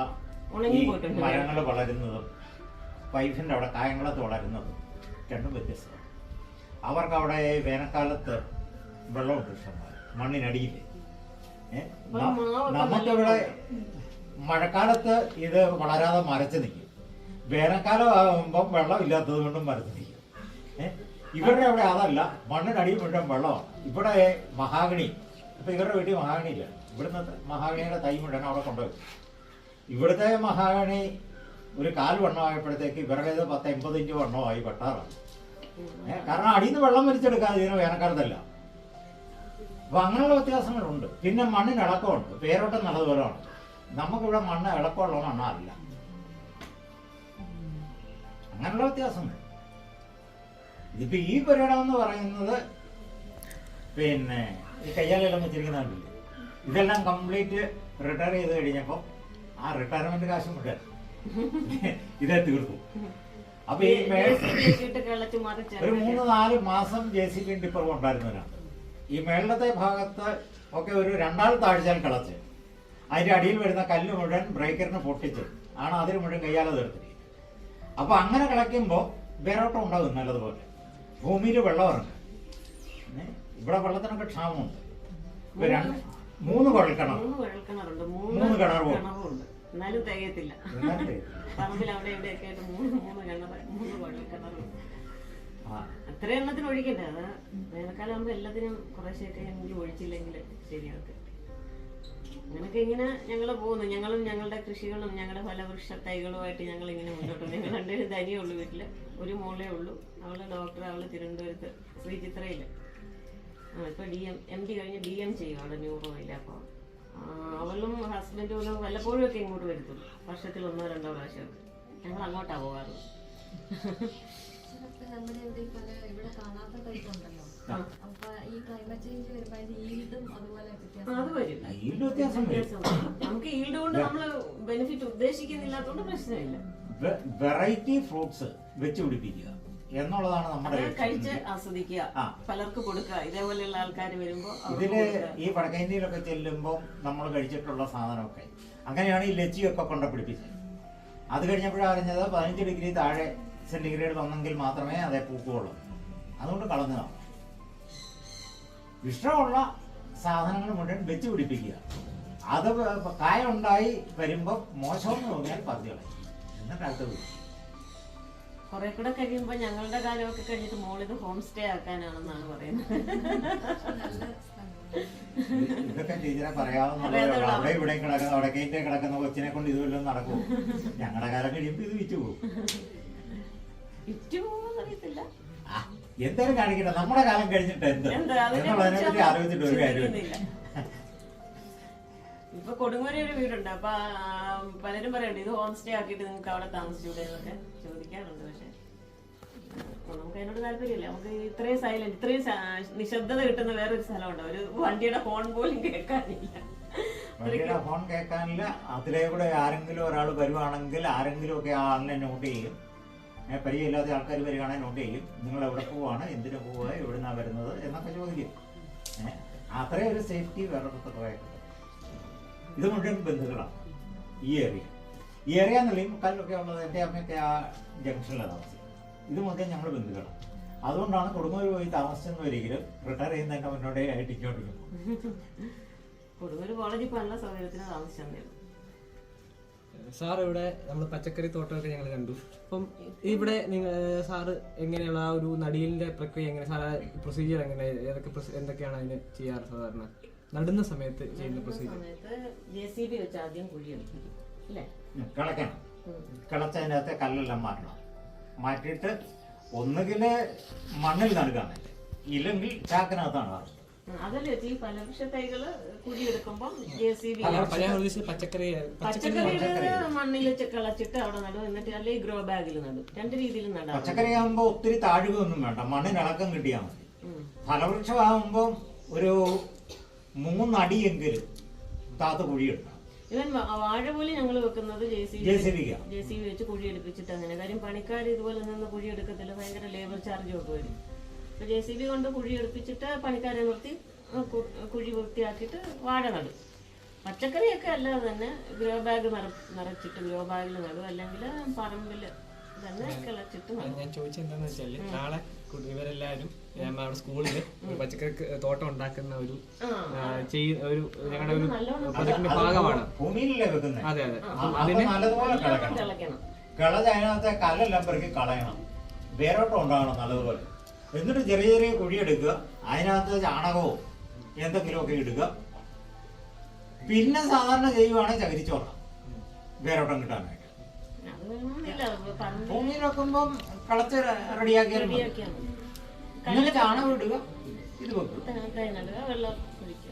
മരങ്ങൾ വളരുന്നതും പൈപ്പിന്റെ അവിടെ കായംകുളത്ത് വളരുന്നതും രണ്ടും വ്യത്യസ്തമാണ്. അവർക്ക് അവിടെ വേനൽക്കാലത്ത് വെള്ളമുണ്ട് ഇഷ്ടംപോലെ, മണ്ണിനടിയിൽ. നമുക്കിവിടെ മഴക്കാലത്ത് ഇത് വളരാതെ മരച്ച് നിൽക്കും, വേനൽക്കാലം ആകുമ്പം വെള്ളം ഇല്ലാത്തത് കൊണ്ടും മരച്ച് നിൽക്കും. ഇവരുടെ അവിടെ അതല്ല, മണ്ണിനടിയിൽ മുഴുവൻ വെള്ളമാണ്. ഇവിടെ മഹാഗണി, ഇപ്പം ഇവരുടെ വീട്ടിൽ മഹാഗണി ഇല്ല. ഇവിടുന്ന് മഹാഗണിയുടെ തൈ മുഴുവൻ അവിടെ കൊണ്ടുപോയി. ഇവിടുത്തെ മഹാഗണി ഒരു 1/4 വണ്ണമായപ്പോഴത്തേക്ക് ഇവരുടേത് 10-80 ഇഞ്ച് വണ്ണമായി വെട്ടാറാണ്. കാരണം അടിയിൽ നിന്ന് വെള്ളം വലിച്ചെടുക്കാതെ ഇതിന് വേനൽക്കാലത്തല്ല. അപ്പൊ അങ്ങനെയുള്ള വ്യത്യാസങ്ങളുണ്ട്. പിന്നെ മണ്ണിന് ഇളക്കമുണ്ട്, പേരോട്ടം നല്ലതുപോലെയാണ്. നമുക്കിവിടെ മണ്ണ് ഇളക്കമുള്ള മണ്ണല്ല. അങ്ങനെയുള്ള വ്യത്യാസങ്ങൾ. ഇതിപ്പോ ഈ പുരയിടം എന്ന് പറയുന്നത് പിന്നെ ഈ കയ്യാലെല്ലാം വെച്ചിരിക്കുന്ന കണ്ടില്ലേ, ഇതെല്ലാം കംപ്ലീറ്റ് റിട്ടയർ ചെയ്ത് കഴിഞ്ഞപ്പോൾ ആ റിട്ടയർമെന്റ് കാശും വിട്ട് ഇതേ തീർത്തു. അപ്പൊ ഈ ഒരു 3-4 മാസം JCB ടിപ്പർ കൊണ്ടായിരുന്നവരാണ്. ഈ മേളത്തെ ഭാഗത്ത് ഒക്കെ ഒരു 2 ആൾ താഴ്ചാൽ കളച്ച് അതിന്റെ അടിയിൽ വരുന്ന കല്ല് മുഴുവൻ ബ്രേക്കറിന് പൊട്ടിച്ച് ആണ് അതിന് മുഴുവൻ കയ്യാലെ തീർത്തിരിക്കുന്നത്. അപ്പൊ അങ്ങനെ കളയ്ക്കുമ്പോൾ വേരോട്ടം ഉണ്ടാകും നല്ലതുപോലെ. ഭൂമിയിൽ വെള്ളം ഇറങ്ങും. ഇവിടെ വെള്ളത്തിനൊക്കെ ക്ഷാമമുണ്ട്. 3 കുഴൽക്കിണറുണ്ട്, 3 കിണറുണ്ട്. എന്നാലും തികയത്തില്ല. പറമ്പിൽ അവിടെ ഇവിടെയൊക്കെ ആയിട്ട് 3 കിണറുണ്ട്. ആ അത്ര എണ്ണത്തിന് ഒഴിക്കണ്ടേ, അത് വേനൽക്കാലം ആകുമ്പോൾ എല്ലാത്തിനും കുറേശ്ശെയൊക്കെ എങ്കിലും ഒഴിച്ചില്ലെങ്കിൽ ശരിയാകട്ടെ. അങ്ങനെയൊക്കെ ഇങ്ങനെ ഞങ്ങൾ പോകുന്നു. ഞങ്ങളും ഞങ്ങളുടെ കൃഷികളും ഞങ്ങളുടെ ഫലവൃക്ഷ തൈകളുമായിട്ട് ഞങ്ങൾ ഇങ്ങനെ മുന്നോട്ട് പോകും. ഞങ്ങൾ രണ്ടുപേരും തനിയേ ഉള്ളൂ വീട്ടിൽ, ഒരു മോളേ ഉള്ളൂ. അവള് ഡോക്ടർ, അവള് തിരുവനന്തപുരത്ത് ശ്രീചിത്രയിൽ ഇപ്പോൾ MD കഴിഞ്ഞ് DM ചെയ്യും അവിടെ ന്യൂറോയിൽ. അപ്പോൾ അവളും ഹസ്ബൻഡും വല്ലപ്പോഴും ഒക്കെ ഇങ്ങോട്ട് വരുത്തുള്ളൂ, വർഷത്തിൽ 1-2 പ്രാവശ്യമൊക്കെ. ഞങ്ങൾ അങ്ങോട്ടാണ് പോകാറുള്ളത്. നമ്മുടെ ഇവിടെ കാണാത്ത ടൈപ്പ് ഉണ്ടല്ലോ, അപ്പൊ ഈ ക്ലൈമറ്റ് ചേഞ്ച് വരുമ്പോ ഈൽഡും അതുപോലെ അത് വരും, വ്യത്യാസം നമുക്ക് ഈൽഡ് കൊണ്ട് നമ്മള് ബെനിഫിറ്റ് ഉദ്ദേശിക്കുന്നില്ലാത്തതുകൊണ്ട് പ്രശ്നമില്ല. വെറൈറ്റി ഫ്രൂട്ട്സ് വെച്ച് പിടിപ്പിക്കുക എന്നുള്ളതാണ് നമ്മുടെ കഴിച്ച് ആസ്വദിക്കുക, പലർക്ക് കൊടുക്കുക. ഇതേപോലെയുള്ള ആൾക്കാർ വരുമ്പോ ഇതില് ഈ വടക്കേന്ത്യയിലൊക്കെ ചെല്ലുമ്പോൾ നമ്മൾ കഴിച്ചിട്ടുള്ള സാധനമൊക്കെ അങ്ങനെയാണ് ഈ ലച്ചിയൊക്കെ കൊണ്ട് പിടിപ്പിച്ചത്. അത് കഴിഞ്ഞപ്പോഴാണ് അറിഞ്ഞത് 15 ഡിഗ്രി താഴെ സെന്റിഗ്രേഡ് വന്നെങ്കിൽ മാത്രമേ അതേ പൂക്കുള്ളൂ. അതുകൊണ്ട് കളഞ്ഞതാണ്. ഇഷ്ടമുള്ള സാധനങ്ങൾ മുഴുവൻ വെച്ച് പിടിപ്പിക്കുക. അത് കായ ഉണ്ടായി വരുമ്പോൾ മോശമെന്ന് തോന്നിയാൽ പതികളെ എന്നിട്ട് അടുത്തത്. കുറെ കൂടെ കഴിയുമ്പോ ഞങ്ങളുടെ കാലമൊക്കെ കഴിഞ്ഞിട്ട് മോളിത് ഹോം സ്റ്റേ ആക്കാനാണെന്നാണ് പറയുന്നത്. ഇതൊക്കെ ടീച്ചറെ പറയാവുന്നുള്ളൂ. അവിടെ ഇവിടെ കിടക്കുന്ന വടക്കേറ്റേ കിടക്കുന്ന കൊച്ചിനെ കൊണ്ട് ഇതുവല്ലതും നടക്കും. ഞങ്ങളുടെ കാലം കഴിയുമ്പോൾ ഇത് വിറ്റ് പോകും. അറിയത്തില്ല, എന്തായാലും കാണിക്കട്ടെ. നമ്മുടെ കാലം കഴിഞ്ഞിട്ട് എന്ത് എന്നുള്ളതിനെ പറ്റി ആലോചിച്ചിട്ട് ഒരു കാര്യമില്ല. ഇപ്പൊ കൊടുങ്ങൂരി ഒരു വീടുണ്ട്. അപ്പൊ പലരും പറയണ്ട് ഇത് ഹോം സ്റ്റേ ആക്കിയിട്ട് നിങ്ങൾക്ക് അവിടെ താമസിച്ചൂടെ എന്നൊക്കെ ചോദിക്കാറുണ്ട്. പക്ഷെ നമുക്ക് അതിനോട് താല്പര്യമില്ല. നമുക്ക് ഇത്രയും സൈലന്റ്, ഇത്രയും നിശബ്ദത കിട്ടുന്ന വേറൊരു സ്ഥലമുണ്ട്. ഒരു വണ്ടിയുടെ ഹോൺ പോലും കേൾക്കാനില്ല. വണ്ടിയുടെ ഹോൺ കേൾക്കാനില്ല. അതിലേ കൂടെ ആരെങ്കിലും ഒരാൾ വരുവാണെങ്കിൽ ആരെങ്കിലും ഒക്കെ ആളിനെ നോട്ട് ചെയ്യും. പരിചയമില്ലാത്ത ആൾക്കാർ വരികയാണെങ്കിൽ നോട്ട് ചെയ്യും. നിങ്ങൾ എവിടെ പോവാണ്, എന്തിനു പോവുക, എവിടുന്നാണ് വരുന്നത് എന്നൊക്കെ ചോദിക്കും. അത്രയും ഒരു സേഫ്റ്റി വേറെ പുറത്തൊക്കെ. ഇത് മുഴുവൻ ബന്ധുക്കളാണ് ഈ ഏരിയ എന്നുള്ളി മുക്കാലിലൊക്കെ ഉള്ളത്. എൻ്റെ അമ്മയൊക്കെ ആ ജംഗ്ഷനിലാണ് താമസിക്കുന്നത്. ഇത് മുഴുവൻ ഞങ്ങൾ ബന്ധുക്കളാണ്. അതുകൊണ്ടാണ് കൊടുങ്ങൂർ പോയി താമസിച്ചെന്നൊരിക്കലും റിട്ടയർ ചെയ്യുന്നതിൻ്റെ മുന്നോട്ടേ ആയിട്ട് ഇങ്ങോട്ടിരിക്കും. കൊടുങ്ങൂർ കോളേജിൽ ഇപ്പോൾ നല്ല സൗകര്യത്തിന് താമസിച്ചേ. സാർ ഇവിടെ നമ്മൾ പച്ചക്കറി തോട്ടമൊക്കെ ഞങ്ങൾ കണ്ടു. അപ്പം ഇവിടെ സാറ് എങ്ങനെയുള്ള ആ ഒരു നടിയലിന്റെ പ്രക്രിയ എങ്ങനെ, സാർ പ്രൊസീജിയർ എങ്ങനെ, എന്തൊക്കെയാണ് അതിന് ചെയ്യാറ് സാധാരണ നടുന്ന സമയത്ത് ചെയ്യുന്ന പ്രൊസീജിയർ? JCB വെച്ച് ആദ്യം കുഴിയെടുക്കും അല്ലേ, കിളയ്ക്കണം. കിളച്ചതിനകത്തെ കല്ലെല്ലാം മാറ്റണം. മാറ്റിയിട്ട് ഒന്നുകിൽ മണ്ണിൽ നടുകയാണ്, ഇല്ലെങ്കിൽ ചാക്കിനകത്താണ്. അതല്ലേ ഈ ഫലവൃക്ഷ തൈകള് കുഴിയെടുക്കുമ്പോൾ JCB പച്ചക്കറി മണ്ണിൽ കിളച്ചിട്ട് അവിടെ നടും. എന്നിട്ട് അല്ലെങ്കിൽ ഗ്രോ ബാഗിൽ നടും. 2 രീതിയിൽ നടാം. പച്ചക്കറി ആകുമ്പോ ഒത്തിരി താഴ്വൊന്നും വേണ്ട, മണ്ണിന് ഇളക്കം കിട്ടിയാൽ മതി. ഫലവൃക്ഷമാകുമ്പോൾ ഒരു 3 അടിയെങ്കിലും താത്ത കുഴിയെടുക്കണം. ഇവൻ വാഴ പോലെ ഞങ്ങൾ വെക്കുന്നത് JCB വെച്ച് കുഴിയെടുപ്പിച്ചിട്ട് അങ്ങനെ. കാര്യം പണിക്കാർ ഇതുപോലെ നിന്ന് കുഴിയെടുക്കത്തില്ല, ഭയങ്കര ലേബർ ചാർജും ഒക്കെ വരും. അപ്പൊ JCB കൊണ്ട് കുഴിയെടുപ്പിച്ചിട്ട് പണിക്കാരെ നിർത്തി കുഴി വൃത്തിയാക്കിയിട്ട് വാഴ നടും. പച്ചക്കറിയൊക്കെ അല്ലാതെ തന്നെ ഗ്രോ ബാഗ് നിറച്ചിട്ട് ഗ്രോ ബാഗിൽ നടും, അല്ലെങ്കിൽ പറമ്പിൽ തന്നെ കിളച്ചിട്ട് നടും. ഞാൻ ചോദിച്ചത് എന്താണെന്ന് വെച്ചാൽ നാളെ ഇവരെല്ലാവരും നമ്മുടെ സ്കൂളിൽ ഒരു പച്ചക്കറി തോട്ടം ഉണ്ടാക്കുന്ന ഒരു ഞങ്ങളുടെ ഒരു പ്രൊജക്ടിന്റെ ഭാഗമാണ്. ഭൂമിയിലല്ലേ വെക്കുന്നത്? അതെ അതെ. അതിന് നല്ലതുപോലെ കിളക്കണം. കിളച്ച് അതിനകത്തെ കല്ലെല്ലാം പെറുക്കി കളയണം, വേരോട്ടം ഉണ്ടാകണം നല്ലതുപോലെ. എന്നിട്ട് ചെറിയ ചെറിയ കുഴിയെടുക്കുക, അതിനകത്ത് ചാണകവും എന്തെങ്കിലുമൊക്കെ ഇടുക. പിന്നെ സാധാരണ ചെയ്യുവാണെങ്കിൽ ചകിരിച്ചോറ വേരോട്ടം കിട്ടാനായിട്ട്. ഭൂമിയിൽ വെക്കുമ്പം കളച്ച് റെഡിയാക്കിയാലും എന്നിട്ട് ചാണകം ഇടുക, ഇത് വെക്കുക, വെള്ളം ഒഴിക്കുക,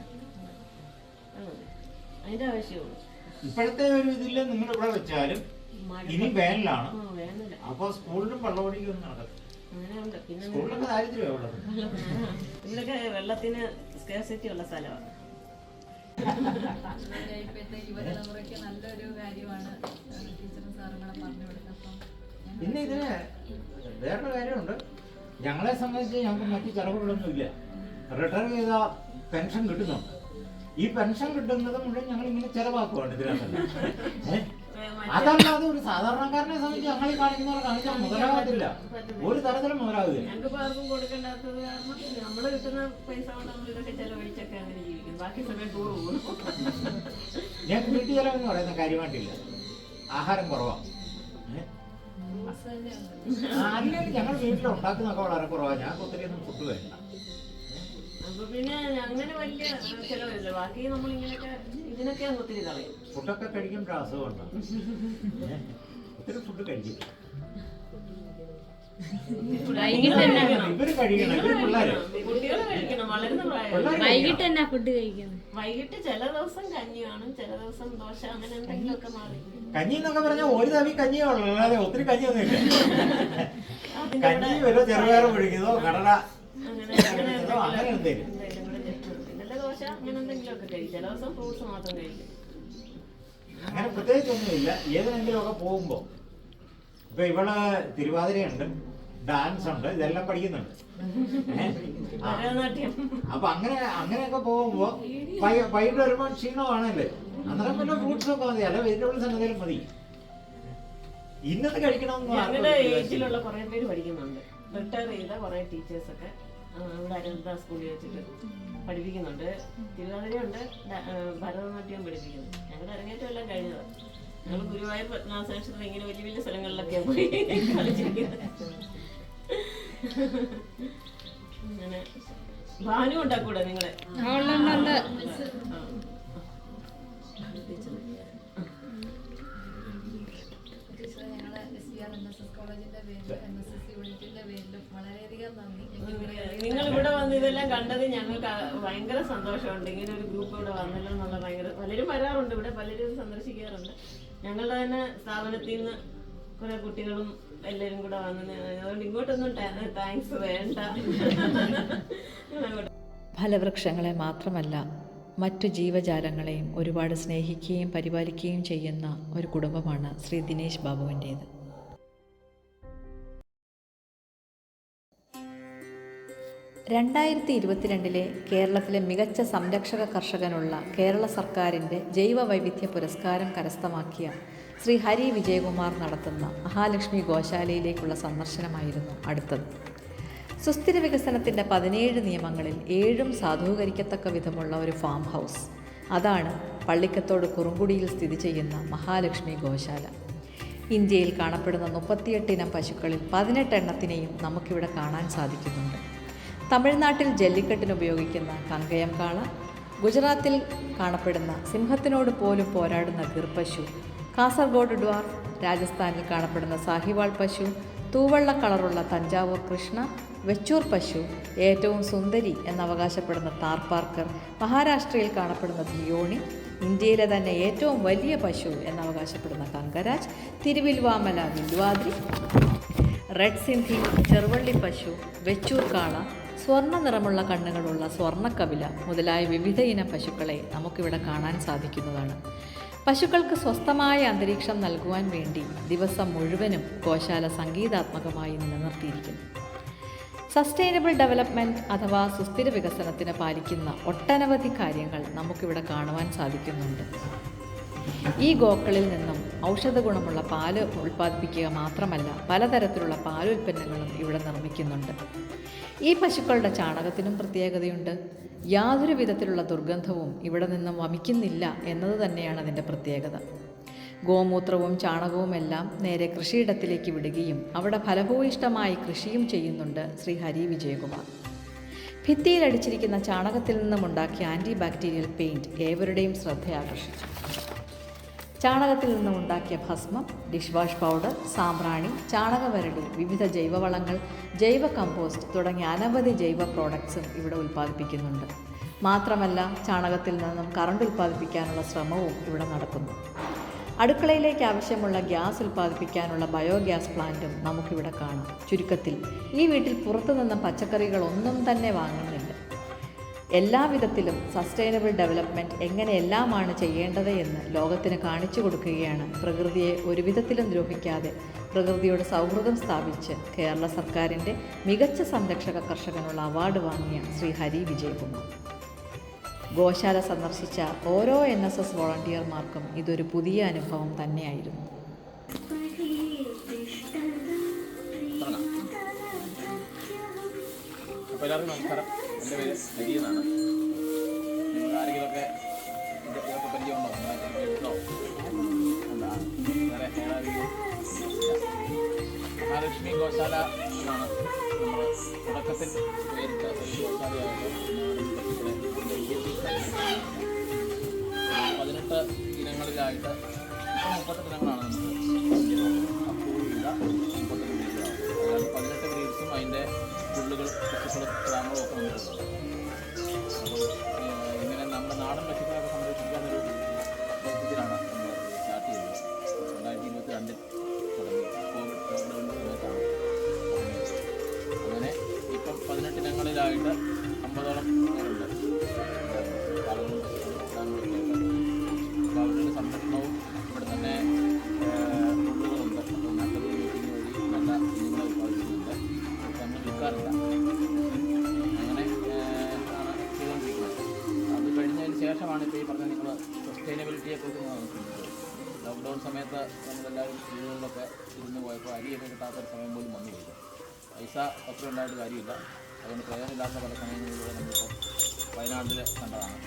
അതിന്റെ ആവശ്യമുള്ളൂ. ഇപ്പോഴത്തെ ഒരു ഇതില് നിങ്ങൾ ഇവിടെ വെച്ചാലും ഇനി വേനലാണ്, അപ്പൊ സ്കൂളിലും വെള്ളമൊടിക്കൊന്നും നടക്കും. സ്കൂളിലൊക്കെ ദാരിദ്ര്യമേ ഉള്ളത്. ഇവിടെയൊക്കെ വെള്ളത്തിന് സ്കേഴ്സിറ്റി ഉള്ള സ്ഥലമാണ്. ഇപ്പോഴത്തെ യുവതലമുറയ്ക്ക് നല്ലൊരു കാര്യമാണ് ടീച്ചറും സാറുകളെ പറഞ്ഞു കൊടുക്കുന്നത്. പിന്നെ ഇതിന് വേറൊരു കാര്യമുണ്ട്. ഞങ്ങളെ സംബന്ധിച്ച് ഞങ്ങൾക്ക് മറ്റു ചെലവുകളൊന്നും ഇല്ല. റിട്ടയർ ചെയ്ത പെൻഷൻ കിട്ടുന്നുണ്ട്. ഈ പെൻഷൻ കിട്ടുന്നത് മുഴുവൻ ഞങ്ങൾ ഇങ്ങനെ ചെലവാക്കുവാണ് ഇതിനകത്ത്. അതല്ലാതെ ഒരു സാധാരണക്കാരനെ സംബന്ധിച്ച് ഞങ്ങൾ ഈ കാണിക്കുന്നവരെ കാണിച്ചാൽ മുതലാകത്തില്ല, ഒരു തരത്തിലും മുതലാകുകയില്ല. ഞങ്ങൾക്ക് ആർക്കും കൊടുക്കേണ്ടാത്തത് കാരണം നമ്മൾ കിട്ടുന്ന പൈസ കൊണ്ട് നമ്മൾ ഇതൊക്കെ ചെലവഴിച്ചൊക്കെ അങ്ങനെ ജീവിക്കും. ബാക്കി സമയം ടൂർ പോകും. ഞങ്ങൾക്ക് വീട്ടു ചെലവെന്ന് പറയുന്ന കാര്യമായിട്ടില്ല, ആഹാരം കുറവാണ്. അല്ലെങ്കിൽ ഞങ്ങൾ വീട്ടിൽ ഉണ്ടാക്കുന്നതൊക്കെ വളരെ കുറവാണ്. ഞങ്ങൾക്ക് ഒത്തിരി ഒന്നും ഫുഡ് വേണ്ട. അപ്പൊ പിന്നെ അങ്ങനെ വലിയ ചിലവില്ല. ബാക്കി നമ്മളിങ്ങനെയൊക്കെ ഇതിനൊക്കെ ഒത്തിരി കളയും. ഫുഡൊക്കെ കഴിക്കുമ്പോൾ അസുഖമുണ്ടോ? ഒത്തിരി ഫുഡ് കഴിക്കും. ഇവര് കഴിക്കണം, ഇവര് പിള്ളേര്. കുട്ടികള് കഴിക്കണം, വളരുന്ന പ്രായം. വൈകിട്ട് എന്നാ ഫുഡ് കഴിക്കുന്നത്? വൈകിട്ട് ചില ദിവസം കഞ്ഞി കാണും, ചില ദിവസം ദോശ, അങ്ങനെ എന്തെങ്കിലുമൊക്കെ മാറി. കഞ്ഞി എന്നൊക്കെ പറഞ്ഞാൽ ഒരു തവി കഞ്ഞിയേ ഉള്ളൂ, അല്ലാതെ ഒത്തിരി കഞ്ഞിയൊന്നുമില്ല. കഞ്ഞി വല്ല ചെറുപയർ പിടിക്കുന്നതോ കടല അങ്ങനെ എന്തെങ്കിലും. പിന്നെ ദോശ അങ്ങനെ എന്തെങ്കിലുമൊക്കെ കഴിക്കും. ചില ദിവസം ഫ്രൂട്ട്സ് മാത്രം കഴിക്കും. അങ്ങനെ പ്രത്യേകിച്ചൊന്നുമില്ല. ഏതിനെങ്കിലും ഒക്കെ പോകുമ്പോ ഇപ്പൊ ഇവിടെ തിരുവാതിരയുണ്ട്, ഡാൻസ് ഉണ്ട്, ഇതെല്ലാം പഠിക്കുന്നുണ്ട്. അപ്പൊ അങ്ങനെയൊക്കെ പോകുമ്പോ വൈകിട്ട് വരുമ്പോ ക്ഷീണമാണല്ലേ, അന്നേരം പിന്നെ ഫ്രൂട്ട്സ് ഒക്കെ മതി, അല്ല വെജിറ്റബിൾസ് എന്തെങ്കിലും മതി. ഇന്നത് കഴിക്കണമെന്ന് ഞങ്ങളുടെ ഏജിലുള്ള കുറെ പേര് പഠിക്കുന്നുണ്ട്. റിട്ടയർ ചെയ്ത കുറെ ടീച്ചേഴ്സൊക്കെ ഇവിടെ അരുന്ധ സ്കൂളിൽ വെച്ചിട്ട് പഠിപ്പിക്കുന്നുണ്ട്. തിരുവാതിരയുണ്ട്, ഭരതനാട്യം പഠിപ്പിക്കുന്നു. ഞങ്ങളുടെ അരങ്ങേറ്റം എല്ലാം കഴിഞ്ഞതാണ്. ഞങ്ങൾ ഗുരുവായൂർ പത്മനാഭക്ഷേത്രത്തിൽ ഇങ്ങനെ വലിയ വലിയ സ്ഥലങ്ങളിലൊക്കെ പോയി കളിച്ചിരിക്കുന്നത്. അങ്ങനെ ഭാനു ഉണ്ടാക്കൂടെ നിങ്ങളെ? നിങ്ങൾ ഇവിടെ വന്ന് ഇതെല്ലാം കണ്ടത് ഞങ്ങൾക്ക് ഭയങ്കര സന്തോഷമുണ്ട്. ഇങ്ങനെ ഒരു ഗ്രൂപ്പ് ഇവിടെ വന്നല്ലോ എന്നുള്ള ഭയങ്കര, പലരും വരാറുണ്ട് ഇവിടെ, പലരും സന്ദർശിക്കാറുണ്ട്. ഞങ്ങളുടെ തന്നെ സ്ഥാപനത്തിൽ നിന്ന് കുറെ കുട്ടികളും എല്ലാവരും കൂടെ വന്ന്, അതുകൊണ്ട് ഇങ്ങോട്ടൊന്നും താങ്ക്സ് വേണ്ട. ഫലവൃക്ഷങ്ങളെ മാത്രമല്ല മറ്റു ജീവജാലങ്ങളെയും ഒരുപാട് സ്നേഹിക്കുകയും പരിപാലിക്കുകയും ചെയ്യുന്ന ഒരു കുടുംബമാണ് ശ്രീ ദിനേശ് ബാബുവിൻ്റേത്. രണ്ടായിരത്തി 22 കേരളത്തിലെ മികച്ച സംരക്ഷക കർഷകനുള്ള കേരള സർക്കാരിൻ്റെ ജൈവ വൈവിധ്യ പുരസ്കാരം കരസ്ഥമാക്കിയ ശ്രീ ഹരി വിജയകുമാർ നടത്തുന്ന മഹാലക്ഷ്മി ഗോശാലയിലേക്കുള്ള സന്ദർശനമായിരുന്നു അടുത്തത്. സുസ്ഥിര വികസനത്തിൻ്റെ 17 നിയമങ്ങളിൽ 7 സാധൂകരിക്കത്തക്ക വിധമുള്ള ഒരു ഫാം ഹൗസ്. അതാണ് പള്ളിക്കത്തോട് കുറുങ്കുടിയിൽ സ്ഥിതി ചെയ്യുന്ന മഹാലക്ഷ്മി ഗോശാല. ഇന്ത്യയിൽ കാണപ്പെടുന്ന 38 ഇനം പശുക്കളിൽ 18 എണ്ണത്തിനെയും നമുക്കിവിടെ കാണാൻ സാധിക്കുന്നുണ്ട്. തമിഴ്നാട്ടിൽ ജല്ലിക്കെട്ടിന് ഉപയോഗിക്കുന്ന കങ്കയം കാള, ഗുജറാത്തിൽ കാണപ്പെടുന്ന സിംഹത്തിനോട് പോലും പോരാടുന്ന ഗിർ പശു, കാസർഗോഡ് ഡ്വാർഫ്, രാജസ്ഥാനിൽ കാണപ്പെടുന്ന സാഹിവാൾ പശു, തൂവെള്ള കളറുള്ള തഞ്ചാവൂർ കൃഷ്ണ, വെച്ചൂർ പശു, ഏറ്റവും സുന്ദരി എന്നവകാശപ്പെടുന്ന താർപാർക്കർ, മഹാരാഷ്ട്രയിൽ കാണപ്പെടുന്ന ധിയോണി, ഇന്ത്യയിലെ തന്നെ ഏറ്റവും വലിയ പശു എന്നവകാശപ്പെടുന്ന കങ്കരാജ്, തിരുവിൽവാമല വിൽവാദ്രി, റെഡ് സിന്ധി, ചെറുവള്ളി പശു, വെച്ചൂർ കാള, സ്വർണ്ണ നിറമുള്ള കണ്ണുകളുള്ള സ്വർണ്ണക്കപില മുതലായ വിവിധ ഇനം പശുക്കളെ നമുക്കിവിടെ കാണാൻ സാധിക്കുന്നതാണ്. പശുക്കൾക്ക് സ്വസ്ഥമായ അന്തരീക്ഷം നൽകുവാൻ വേണ്ടി ദിവസം മുഴുവനും ഗോശാല സംഗീതാത്മകമായി നിലനിർത്തിയിരിക്കുന്നു. സസ്റ്റൈനബിൾ ഡെവലപ്മെൻറ്റ് അഥവാ സുസ്ഥിര വികസനത്തിന് പാലിക്കുന്ന ഒട്ടനവധി കാര്യങ്ങൾ നമുക്കിവിടെ കാണുവാൻ സാധിക്കുന്നുണ്ട്. ഈ ഗോക്കളിൽ നിന്നും ഔഷധ ഗുണമുള്ള പാല് ഉൽപ്പാദിപ്പിക്കുക മാത്രമല്ല, പലതരത്തിലുള്ള പാലുൽപ്പന്നങ്ങളും ഇവിടെ നിർമ്മിക്കുന്നുണ്ട്. ഈ പശുക്കളുടെ ചാണകത്തിനും പ്രത്യേകതയുണ്ട്. യാതൊരു വിധത്തിലുള്ള ദുർഗന്ധവും ഇവിടെ നിന്നും വമിക്കുന്നില്ല എന്നത് തന്നെയാണ് അതിൻ്റെ പ്രത്യേകത. ഗോമൂത്രവും ചാണകവുമെല്ലാം നേരെ കൃഷിയിടത്തിലേക്ക് വിടുകയും അവിടെ ഫലഭൂയിഷ്ടമായി കൃഷിയും ചെയ്യുന്നുണ്ട് ശ്രീ ഹരി വിജയകുമാർ. ഭിത്തിയിൽ അടിച്ചിരിക്കുന്ന ചാണകത്തിൽ നിന്നുമുണ്ടാക്കിയ ആൻറ്റി ബാക്ടീരിയൽ പെയിൻറ്റ് ഏവരുടെയും ശ്രദ്ധയാകർഷിച്ചു. ചാണകത്തിൽ നിന്നും ഉണ്ടാക്കിയ ഭസ്മം, ഡിഷ് വാഷ് പൗഡർ, സാമ്പ്രാണി, ചാണകവരടി, വിവിധ ജൈവവളങ്ങൾ, ജൈവ കമ്പോസ്റ്റ് തുടങ്ങിയ അനവധി ജൈവ പ്രോഡക്ട്സും ഇവിടെ ഉൽപ്പാദിപ്പിക്കുന്നുണ്ട്. മാത്രമല്ല ചാണകത്തിൽ നിന്നും കറണ്ട് ഉൽപ്പാദിപ്പിക്കാനുള്ള ശ്രമവും ഇവിടെ നടക്കുന്നു. അടുക്കളയിലേക്ക് ആവശ്യമുള്ള ഗ്യാസ് ഉൽപ്പാദിപ്പിക്കാനുള്ള ബയോഗ്യാസ് പ്ലാന്റും നമുക്കിവിടെ കാണാം. ചുരുക്കത്തിൽ ഈ വീട്ടിൽ പുറത്തുനിന്നും പച്ചക്കറികളൊന്നും തന്നെ വാങ്ങുന്നില്ല. എല്ലാവിധത്തിലും സസ്റ്റൈനബിൾ ഡെവലപ്മെൻറ്റ് എങ്ങനെയെല്ലാമാണ് ചെയ്യേണ്ടത് എന്ന് ലോകത്തിന് കാണിച്ചു കൊടുക്കുകയാണ് പ്രകൃതിയെ ഒരു വിധത്തിലും ദ്രോഹിക്കാതെ പ്രകൃതിയോട് സൗഹൃദം സ്ഥാപിച്ച് കേരള സർക്കാരിൻ്റെ മികച്ച സംരക്ഷക കർഷകനുള്ള അവാർഡ് വാങ്ങിയ ശ്രീ ഹരി വിജയകുമാർ. ഗോശാല സന്ദർശിച്ച ഓരോ NSS വോളണ്ടിയർമാർക്കും ഇതൊരു പുതിയ അനുഭവം തന്നെയായിരുന്നു. അപ്പോൾ എല്ലാവർക്കും നമസ്കാരം. എൻ്റെ പേര് ഹരി എന്നാണ്. നിങ്ങൾ ആരെങ്കിലുമൊക്കെ ഇതൊക്കെ പരിചയമുണ്ടോ? എന്താ വേറെ മഹാലക്ഷ്മി ഗോശാല എന്നാണ് നമ്മൾ തുടക്കത്തിൽ പേരിട്ട ഒരു ഗോശാലയായിട്ട് 18 ഇനങ്ങളിലായിട്ട് ഇപ്പോൾ 38 ഇനങ്ങളാണ് നമുക്ക് അപ്രൂവ് ചെയ്ത 38 ബ്രീഡുകളാണ്. അതായത് 18 ബ്രീഡ്സും അതിൻ്റെ പുല്ലുകൾ പശുക്കളും ഗ്രാമങ്ങളും ഒക്കെ വന്നിട്ടുള്ളത്. അപ്പം ഇങ്ങനെ നമ്മുടെ നാടൻ പശുക്കളൊക്കെ സംരക്ഷിക്കാനൊരു ഇതിലാണ് നമ്മൾ സ്റ്റാർട്ട് ചെയ്തത്. 2022 തുടങ്ങി കോവിഡ് ലോക്ക്ഡൗണിൻ്റെ സമയത്താണ് തുടങ്ങിയത്. അങ്ങനെ ഇപ്പം 18 ഇനങ്ങളിലായിട്ട് 50ഓളം പേരുണ്ട് ആളുകളും ഗ്രാമങ്ങളൊക്കെ ആയിട്ട്. അപ്പോൾ അവരുടെ സംരക്ഷണവും ഇവിടെ തന്നെ പുല്ലുകളുണ്ട്. അപ്പം നല്ലൊരു മീറ്റിംഗ് വഴി നല്ല കുഞ്ഞുങ്ങളെ ഉത്പാദിപ്പിക്കുന്നുണ്ട്. നമ്മൾ വിൽക്കാറില്ല. അങ്ങനെ ആണ് ചെയ്തുകൊണ്ടിരിക്കുന്നത്. അത് കഴിഞ്ഞതിന് ശേഷമാണ് ഇപ്പോൾ ഈ പറഞ്ഞ നിങ്ങൾ സസ്റ്റൈനബിലിറ്റിയെക്കുറിച്ച് നോക്കുന്നത്. ലോക്ക്ഡൗൺ സമയത്ത് നമ്മളെല്ലാവരും വീടുകളിലൊക്കെ ഇരുന്ന് പോയപ്പോൾ അരിയൊക്കെ കിട്ടാത്തൊരു സമയം പോലും വന്നു പോയില്ല. പൈസ ഒത്തിരി ഉണ്ടായിട്ട് കാര്യമില്ല. അതുകൊണ്ട് പ്രയോജനമില്ലാത്ത പല സമയങ്ങളിലൂടെ നമ്മളിപ്പോൾ വയനാട്ടിൽ കണ്ടതാണ്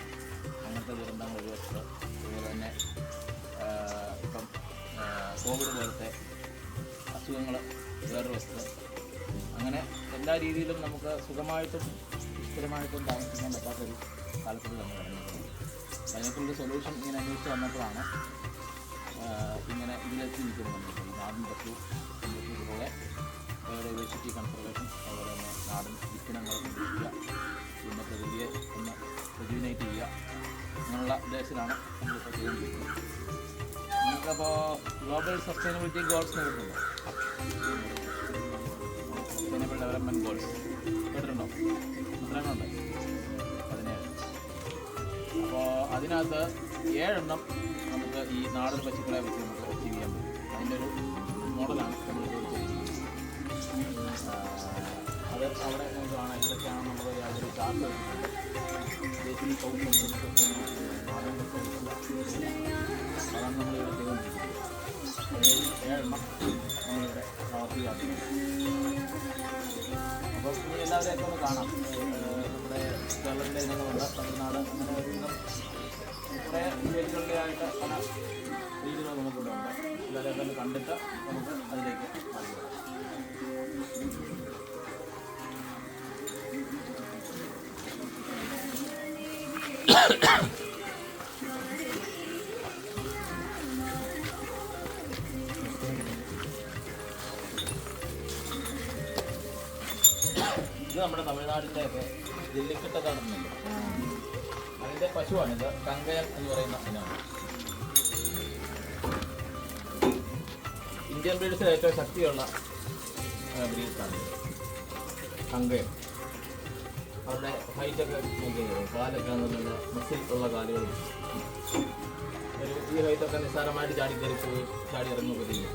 അങ്ങനത്തെ ദുരന്തങ്ങൾ ഒരു വശത്ത്. അതുപോലെ തന്നെ ഇപ്പം കോവിഡ് പോലത്തെ അസുഖങ്ങൾ വേറൊരു വശത്ത്. അങ്ങനെ എല്ലാ രീതിയിലും നമുക്ക് സുഖമായിട്ടും സ്ഥിരമായിട്ടും താമസിക്കാൻ പറ്റാത്തൊരു കാലത്തിൽ നമ്മൾ ഇറങ്ങിയിട്ടുണ്ട്. അതിനൊക്കെയൊരു സൊല്യൂഷൻ ഇങ്ങനെ അന്വേഷിച്ച് വന്നപ്പോഴാണ് ഇങ്ങനെ ഇതിലെത്തി നിൽക്കുന്നത്. നാടൻ പശു സംരക്ഷിച്ചതുപോലെ ബയോഡൈവേഴ്സിറ്റി കൺസർവേഷൻ, അതുപോലെ തന്നെ നാടൻ വിത്തിനങ്ങളെ സംരക്ഷിക്കുക, പിന്നെ പ്രകൃതിയെ ഒന്ന് റെജുവിനേറ്റ് ചെയ്യുക, അങ്ങനെയുള്ള ഉദ്ദേശത്തിലാണ് നമ്മളിപ്പോൾ ചെയ്തുകൊണ്ടിരിക്കുന്നത്. നമുക്കപ്പോൾ ഗ്ലോബൽ സസ്റ്റൈനബിലിറ്റി ഗോൾസ് നേരിടുന്നുണ്ടോ? സസ്റ്റൈനബിൾ ഡെവലപ്മെൻറ്റ് ഗോൾസ് കേട്ടിട്ടുണ്ടോ? എത്രയെണ്ണമുണ്ട്? 17. അപ്പോൾ അതിനകത്ത് 7 എണ്ണം നമുക്ക് ഈ നാടൻ പശുക്കളെ വെച്ച് നമുക്ക് അച്ചീവ് ചെയ്യാൻ പറ്റും. അതിൻ്റെ ഒരു മോഡലാണ് നമ്മൾ ചെയ്തിരിക്കുന്നത്. അത് അവിടെ നമുക്ക് കാണാം. ഇതൊക്കെയാണ് നമ്മൾ യാതൊരു ചാർട്ട് വെച്ചിട്ടുണ്ട്. ദേശീയ കൗൺസിൽ നാടൻ പശു അതാണ് നമ്മളിവിടെ ചെയ്തുകൊണ്ടിരിക്കുന്നത്. 7 എണ്ണം നമ്മളിവിടെ പ്രവർത്തിക്കാറുണ്ട്. അപ്പോൾ ഇനി എല്ലാവരെയൊക്കെ ഒന്ന് കാണാം. നമ്മുടെ കേരളത്തിലെ ഇനങ്ങളുണ്ട്, തമിഴ്നാട്, അങ്ങനെ ഒരുവിധം കുറേ സ്റ്റേറ്റുകളിലായിട്ട് പല രീതികൾ നമുക്കിവിടെ ഉണ്ട്. എല്ലാവരെയൊക്കെ ഒന്ന് കണ്ടിട്ട് നമുക്ക് അതിലേക്ക് മാറിക്കാം. ഇത് നമ്മുടെ തമിഴ്നാടിൻ്റെ ഒക്കെ ജല്ലിക്കെട്ടതാണെന്നല്ലോ, അതിൻ്റെ പശുവാണിത്. കങ്കയം എന്ന് പറയുന്ന ഇനമാണ്. ഇന്ത്യൻ ബ്രീഡ്സിൽ ഏറ്റവും ശക്തിയുള്ള ബ്രീഡ്സാണ് കങ്കയം. അവരുടെ ഹൈറ്റൊക്കെ നോക്കിയത് കാലൊക്കെ നല്ല മസിൽ ഉള്ള കാലുകളും ഈ ഹൈറ്റൊക്കെ നിസ്സാരമായിട്ട് ചാടിക്കയറി പോയി ചാടി ഇറങ്ങുകയൊക്കെ ചെയ്യും.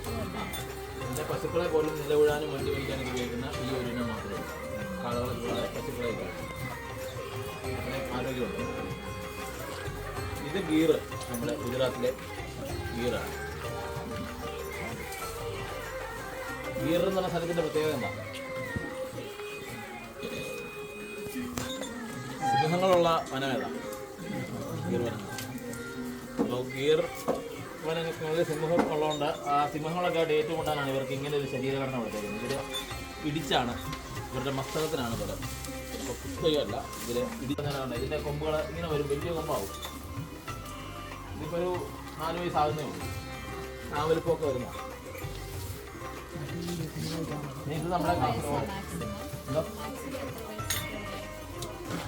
ഇതിൻ്റെ പശുക്കളെ പോലും നിലവിടാനും വണ്ടി വലിക്കാനും ഉപയോഗിക്കുന്ന ഈ ഒരു ഇനം മാത്രമേ ഉള്ളൂ. കാളകളെ കൂടാതെ പശുക്കളെ അത്രയും ആരോഗ്യമുണ്ട്. ഇത് ഗീർ, നമ്മുടെ ഗുജറാത്തിലെ ഗീറാണ്. ഗീർ എന്ന് പറഞ്ഞ സ്ഥലത്തിൻ്റെ പ്രത്യേകത എന്താ? സിംഹങ്ങളുള്ള വനമേതാ? ഗീർ വനം. അപ്പോൾ ഗീർ വനങ്ങളിൽ സിംഹം ഉള്ളതുകൊണ്ട് ആ സിംഹങ്ങളൊക്കെ ആയിട്ട് ഏറ്റുമുട്ടാനാണ് ഇവർക്ക് ഇങ്ങനെ ഒരു ശരീരഘടന കൊടുത്തേക്കുന്നത്. ഇവർ ഇടിച്ചാണ്, ഇവരുടെ മസ്തകത്തിനാണ് ബലം. അപ്പോൾ കുത്തുകയല്ല, ഇവർ ഇടിച്ചാണ്. ഇതിൻ്റെ കൊമ്പുകൾ ഇങ്ങനെ വരും, വലിയ കൊമ്പാവും. ഇതിപ്പോൾ ഒരു 4 വയസ്സാകുന്നേ ഉള്ളൂ. ആ വലുപ്പമൊക്കെ വരുന്ന ഇത് നമ്മുടെ കാസർഗോഡ്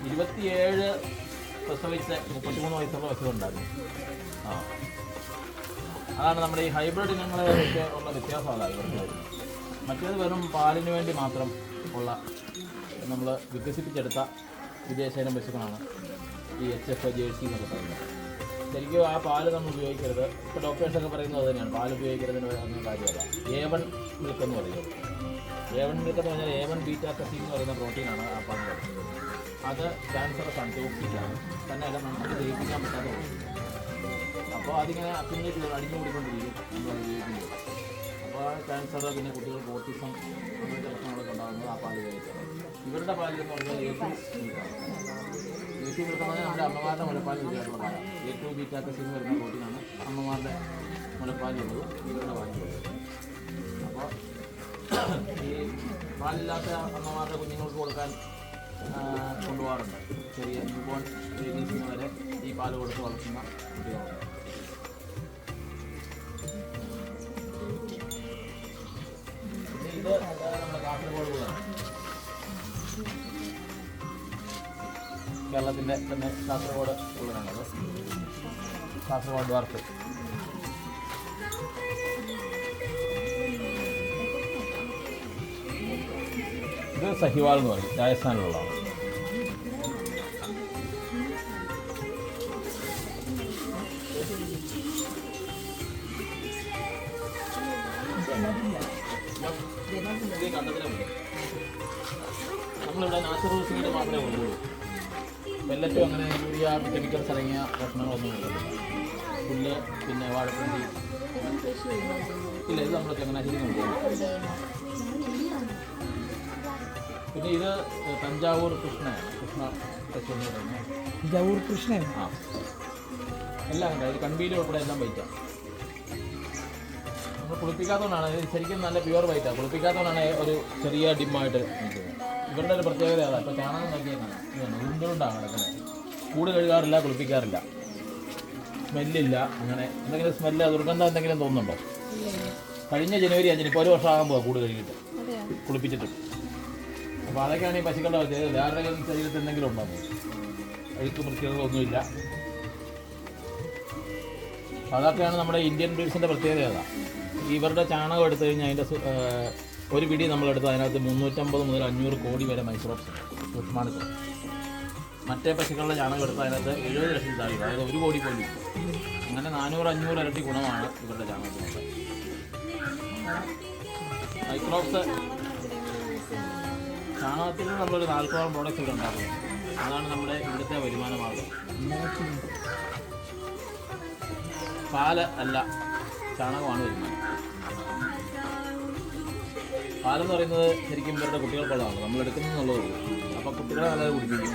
27 പ്രസവിച്ച് 33 വയസ്സുള്ള പശുവുണ്ടായിരുന്നു. അതാണ് നമ്മുടെ ഈ ഹൈബ്രിഡ് ഇനങ്ങളൊക്കെ ഉള്ള വ്യത്യാസം. അതാണ് ഇവർക്ക് വരുന്നത്. മറ്റേത് വെറും പാലിന് വേണ്ടി മാത്രം ഉള്ള നമ്മൾ വികസിപ്പിച്ചെടുത്ത വിദേശയിനം പശുക്കളാണ് ഈ HF ജേഴ്സി എന്നൊക്കെ പറയുന്നത്. ശരിക്കും ആ പാല് നമ്മൾ ഉപയോഗിക്കരുത്. ഇപ്പോൾ ഡോക്ടേഴ്സൊക്കെ പറയുന്നത് അത് തന്നെയാണ്, പാൽ ഉപയോഗിക്കരുതിന് ഒന്നും കാര്യമല്ല. A1 മിൽക്ക് എന്ന് പറയുന്നത്. A1 മിൽക്ക് എന്ന് പറഞ്ഞാൽ A1 ബീറ്റാ കസീൻ എന്ന് പറയുന്ന പ്രോട്ടീനാണ് ആ പാലിൽ. അത് ക്യാൻസറസാണ്, ടോക്സിക്കാണ്. തന്നെയല്ല നമുക്ക് ദഹിപ്പിക്കാൻ പറ്റാത്ത പ്രോട്ടീൻ. അപ്പോൾ അതിങ്ങനെ അക്യുമുലേറ്റ് ചെയ്ത് അടിഞ്ഞു കൂടിക്കൊണ്ടിരിക്കും നമ്മൾ ഉപയോഗിക്കുന്നത്. അപ്പോൾ ക്യാൻസർ, പിന്നെ കുട്ടികൾക്ക് ഓട്ടിസം, അങ്ങനത്തെ പ്രശ്നങ്ങളൊക്കെ ഉണ്ടാകുന്നത് ആ പാല് ഉപയോഗിച്ചാണ്. ഇവരുടെ പാലിൽ എന്ന് പറഞ്ഞാൽ A2 മിൽക്കാണ്. A2 മിൽക്ക് എന്ന് പറഞ്ഞാൽ നമ്മുടെ അമ്മമാരുടെ മുലപ്പാലിൽ ഉപയോഗിക്കുന്ന പാലാണ്. A2 ബീറ്റാ കസീൻ വരുന്ന പ്രോട്ടീനാണ് അമ്മമാരുടെ മുലപ്പാലിലുള്ളത്, ഇവരുടെ പാലിലുള്ളത്. അപ്പോൾ ഈ പാലില്ലാത്ത അമ്മമാരുടെ കുഞ്ഞുങ്ങൾക്ക് കൊടുക്കാൻ കൊണ്ടുപോകാറുണ്ട്. ചെറിയ ന്യൂബോൺ ബേബീസിന് വരെ ഈ പാല് കൊടുത്ത് വളർത്തുന്ന കുട്ടികളുണ്ട്. ഇത് നമ്മുടെ കാസർഗോഡ് കൂടാണ്. കേരളത്തിൻ്റെ തന്നെ കാസർഗോഡ് ഉള്ളതാണത്. കാസർഗോഡ് വാർത്ത. ഇത് സഹിവാൾ എന്ന് പറയും, രാജസ്ഥാനിലുള്ളതാണ്. നമ്മളിവിടെ നാച്ചുറൽ സീഡ് മാത്രമേ ഉള്ളൂ. പെല്ലറ്റും അങ്ങനെ യൂറിയ കെമിക്കൽസ് അടങ്ങിയ ഭക്ഷണങ്ങളൊന്നും ഇല്ല. പുല്ല്, പിന്നെ വാഴപ്പിണ്ടി ഇല്ല. ഇത് നമ്മൾ ചങ്ങനാശ്ശേരി കൊണ്ടുപോകും. പിന്നെ ഇത് തഞ്ചാവൂർ കൃഷ്ണയാണ്. കൃഷ്ണ പശുവിന് പറയുന്നത് തഞ്ചാവൂർ കൃഷ്ണൻ. ആ, എല്ലാം ഉണ്ട്. ഇത് കൺവീലും ഉൾപ്പെടെ എല്ലാം വൈറ്റാണ്. നമ്മൾ കുളിപ്പിക്കാത്തതുകൊണ്ടാണ് ഇത് ശരിക്കും നല്ല പ്യുവർ വൈറ്റാണ്. കുളിപ്പിക്കാത്തതുകൊണ്ടാണ് ഒരു ചെറിയ ഡിമ്മായിട്ട് നിൽക്കുന്നത്. ഇവരുടെ ഒരു പ്രത്യേകത അതാണ്. ഇപ്പോൾ ചാണകം നോക്കിയേക്കാണ്. ഇതാണ് ഉരുണ്ടുകൊണ്ടാണ് കിടക്കുന്നത്. കൂട് കഴുകാറില്ല, കുളിപ്പിക്കാറില്ല, സ്മെല്ലില്ല. അങ്ങനെ എന്തെങ്കിലും സ്മെല്ല്, ദുർഗന്ധം എന്തെങ്കിലും തോന്നുന്നുണ്ടോ? കഴിഞ്ഞ ജനുവരി 5 ഇപ്പോൾ 1 വർഷം ആകാൻ പോകാം കൂട് കഴുകിയിട്ട്, കുളിപ്പിച്ചിട്ട്. അപ്പോൾ അതൊക്കെയാണ് ഈ പശുക്കളുടെ പ്രത്യേകത. ആരുടെയും ശരീരത്തിൽ എന്തെങ്കിലും ഉണ്ടോ? അഴുക്ക് വൃത്തികളൊന്നുമില്ല. അതൊക്കെയാണ് നമ്മുടെ ഇന്ത്യൻ ബ്രീഡ്സിൻ്റെ പ്രത്യേകത. ഇവരുടെ ചാണകം എടുത്തു കഴിഞ്ഞാൽ അതിൻ്റെ ഒരു പിടി നമ്മളെടുത്ത് അതിനകത്ത് 350 മുതൽ 500 കോടി വരെ മൈക്രോബ്സ് സൂക്ഷ്മാണുക്കൾ. മറ്റേ പശുക്കളുടെ ചാണകം എടുത്ത് അതിനകത്ത് 70 ലക്ഷം താഴെ, അതായത് 1 കോടി പോലും ഇല്ല. അങ്ങനെ 400-500 ഇരട്ടി ഗുണമാണ് ഇവരുടെ ചാണകത്തിനുള്ളത്. മൈക്രോബ്സ് ചാണകത്തിൽ നമ്മളൊരു 40 പ്രോഡക്റ്റ്സ് ഇവിടെ ഉണ്ടാക്കുന്നത്. അതാണ് നമ്മുടെ ഇവിടുത്തെ വരുമാന മാർഗം. പാല് അല്ല, ചാണകമാണ് വരുമാനം. പാലെന്ന് പറയുന്നത് ശരിക്കും ഇവരുടെ കുട്ടികൾക്കുള്ളതാണ്. നമ്മൾ എടുക്കുന്നുള്ളൂ. അപ്പോൾ കുട്ടികളെ നല്ലത് കുടിപ്പിക്കും.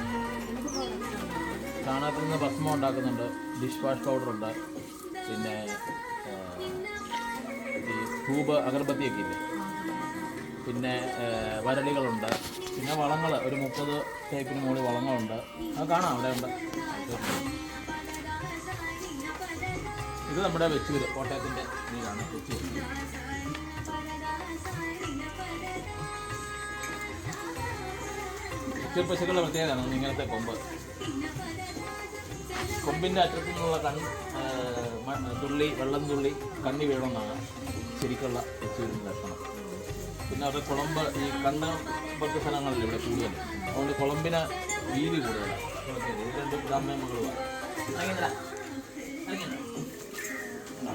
ചാണകത്തിൽ നിന്ന് ഭസ്മം ഉണ്ടാക്കുന്നുണ്ട്, ഡിഷ് വാഷ് പൗഡറുണ്ട്, പിന്നെ ഈ ധൂപ് അഗർബത്തിയൊക്കെ ഇല്ലേ, പിന്നെ വരളികളുണ്ട്, പിന്നെ വളങ്ങൾ ഒരു 30 ടൈപ്പിന് മുകളിൽ വളങ്ങളുണ്ട്. അത് കാണാം, അവിടെ ഉണ്ട്. ഇത് നമ്മുടെ വെച്ചൂര്, കോട്ടയത്തിൻ്റെ നീരാണ് വെച്ചൂര്. വെച്ചൂർ പശുക്കളുടെ പ്രത്യേകതയാണ് ഇങ്ങനത്തെ കൊമ്പ്. കൊമ്പിൻ്റെ അറ്റത്തു നിന്നുള്ള തുള്ളി, വെള്ളം തുള്ളി കണ്ണി വീണമെന്നാണ് ശരിക്കുള്ള വെച്ചൂരിൻ്റെ ലക്ഷണം. പിന്നെ അവരുടെ കുളമ്പ്, ഈ കണ്ണുമ്പത്തെ സ്ഥലങ്ങളിൽ ഇവിടെ കൂടുതൽ, അതുകൊണ്ട് കുളമ്പിന് വീതി കൂടുതലാണ്. ഇത് 2 അമ്മയും മകളുമാണ്.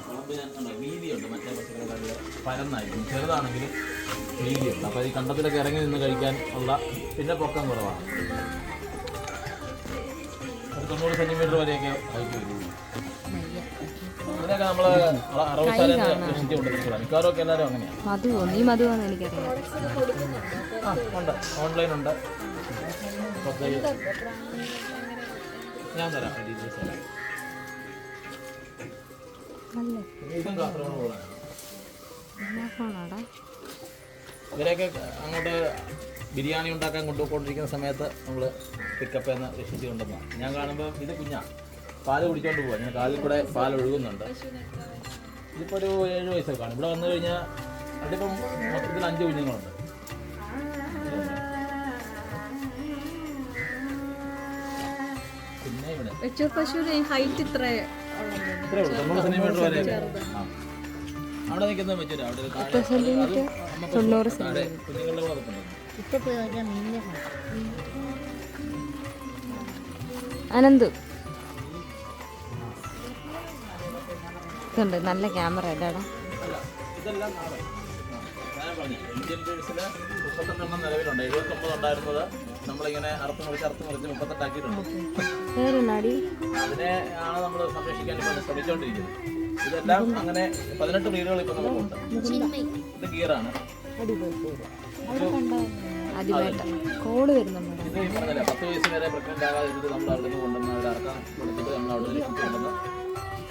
കുളമ്പിന് വീതിയുണ്ട്. മറ്റേ പശുക്കളുടെ പരന്നായിരിക്കും, ചെറുതാണെങ്കിലും വീതിയുണ്ട്. അപ്പോൾ ഈ കണ്ടത്തിലൊക്കെ ഇറങ്ങി നിന്ന് കഴിക്കാൻ ഉള്ള, പിന്നെ പൊക്കം കുറവാണ്. ഒരു 90 സെൻറ്റിമീറ്റർ വരെയൊക്കെ ഹൈറ്റ് വരുള്ളൂ. ഇതിനൊക്കെ നമ്മൾ 60 സ്ഥലത്ത് കൃഷി കൊണ്ടുവന്നിട്ടുള്ള മിക്കവാറും എല്ലാവരും അങ്ങനെയാണ്. ആ ഉണ്ട്, ഓൺലൈനുണ്ട്. ഞാൻ തരാം ഡീറ്റെയിൽസ് തരാം. ഇതും കാസർഗോഡ് പോകാനാണ്. ഇവരെയൊക്കെ അങ്ങോട്ട് ബിരിയാണി ഉണ്ടാക്കാൻ കൊണ്ടുപോയിക്കൊണ്ടിരിക്കുന്ന സമയത്ത് നമ്മൾ പിക്കപ്പ് എന്ന് രക്ഷിച്ച് കൊണ്ടുവന്നതാണ്. ഞാൻ കാണുമ്പോൾ ഇത് കുഞ്ഞാണ്, പാല് കുടിച്ചുകൊണ്ട് പോകാം. ഞാൻ കാലിൽ കൂടെ പാൽ ഒഴുകുന്നുണ്ട്. ഇതിപ്പോൾ ഒരു 7 വയസ്സൊക്കെ കാണും. ഇവിടെ വന്നു കഴിഞ്ഞാൽ അതിപ്പം മൊത്തത്തിൽ 5 കുഞ്ഞുങ്ങളുണ്ട്. പിന്നെ ഇവിടെ ഇത്രേ ഉള്ളൂ, 90 സെൻറ്റിമീറ്റർ വരെ. അവിടെ നിൽക്കുന്ന വെച്ചിട്ട് അവിടെ കുഞ്ഞുങ്ങളുടെ കൂടെ അനന്തു ഇതുണ്ട്, നല്ല ക്യാമറ ഇടാടാ. ഇതെല്ലാം നാടൻ. ഞാൻ പറഞ്ഞു, ഇന്ത്യൻ ബ്രീഡ്സിൽ 38 നിലവിലുണ്ട്. 79 ഉണ്ടായിരുന്നത് നമ്മളിങ്ങനെ അറുത്ത് മുറിച്ച് 38 ആക്കിയിട്ടുണ്ട്. അതിനെ ആണ് നമ്മൾ സംരക്ഷിക്കാൻ ഇപ്പോൾ ശ്രമിച്ചുകൊണ്ടിരിക്കുന്നത്. ഇതെല്ലാം അങ്ങനെ 18 ബ്രീഡുകൾ ഇപ്പോൾ നമുക്കുണ്ട്. ഇത് ഗിയറാണ്. കോള് വരുന്നുണ്ട്. ഇത് ഈ പറഞ്ഞില്ല, 10 വയസ്സ് വരെ പ്രഗ്നൻ്റ് ആകാതെ ഇത് നമ്മൾ അവിടെ നിന്ന് കൊണ്ടുവന്ന് അവർ അറക്കാൻ കൊടുത്തിട്ട് നമ്മൾ അവിടെ നിന്ന് രക്ഷിച്ചുകൊണ്ടെന്ന്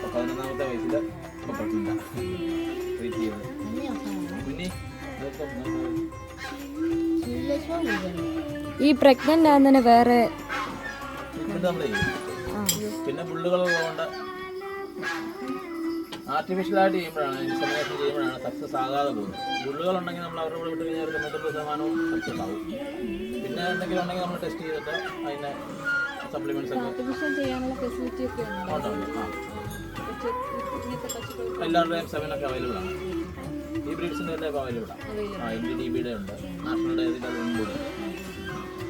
11ാമത്തെ വയസ്സിൽ ഇപ്പോൾ പ്രഗ്നൻ്റാണ് ട്രീറ്റ് ചെയ്യുന്നത്. പിന്നെ അതൊക്കെ ഈ പ്രഗ്നന്റ് ആകുന്നതിന് വേറെ ട്രീറ്റ്മെന്റ് നമ്മൾ ചെയ്യും. പിന്നെ പുള്ളുകളുള്ളതുകൊണ്ട് ആർട്ടിഫിഷ്യലായിട്ട് ചെയ്യുമ്പോഴാണ് ഇൻസമിനേഷൻ ചെയ്യുമ്പോഴാണ് സക്സസ് ആകാതെ പോകുന്നത്. പുള്ളുകളുണ്ടെങ്കിൽ നമ്മൾ അവരുടെ കൂടെ വിട്ട് കഴിഞ്ഞാൽ ഒരു 99% സക്സസ് ആവും. പിന്നെ എന്തെങ്കിലും ഉണ്ടെങ്കിൽ നമ്മൾ ടെസ്റ്റ് ചെയ്തിട്ട് അതിനെ സപ്ലിമെന്റ്സ് ഒക്കെ ചെയ്യാനുള്ള ഫെസിലിറ്റി ഒക്കെ ഉണ്ട്. എല്ലാവരുടെയും 7 ഒക്കെ അവൈലബിൾ ആണ്. ഈ ബ്രീഡ്സിൻ്റെ എല്ലാം ഇപ്പോൾ അവൈലബിൾ ആണ്. NDDBയുടെ ഉണ്ട്, നാഷണൽ ഇതിൻ്റെ ഉണ്ട്.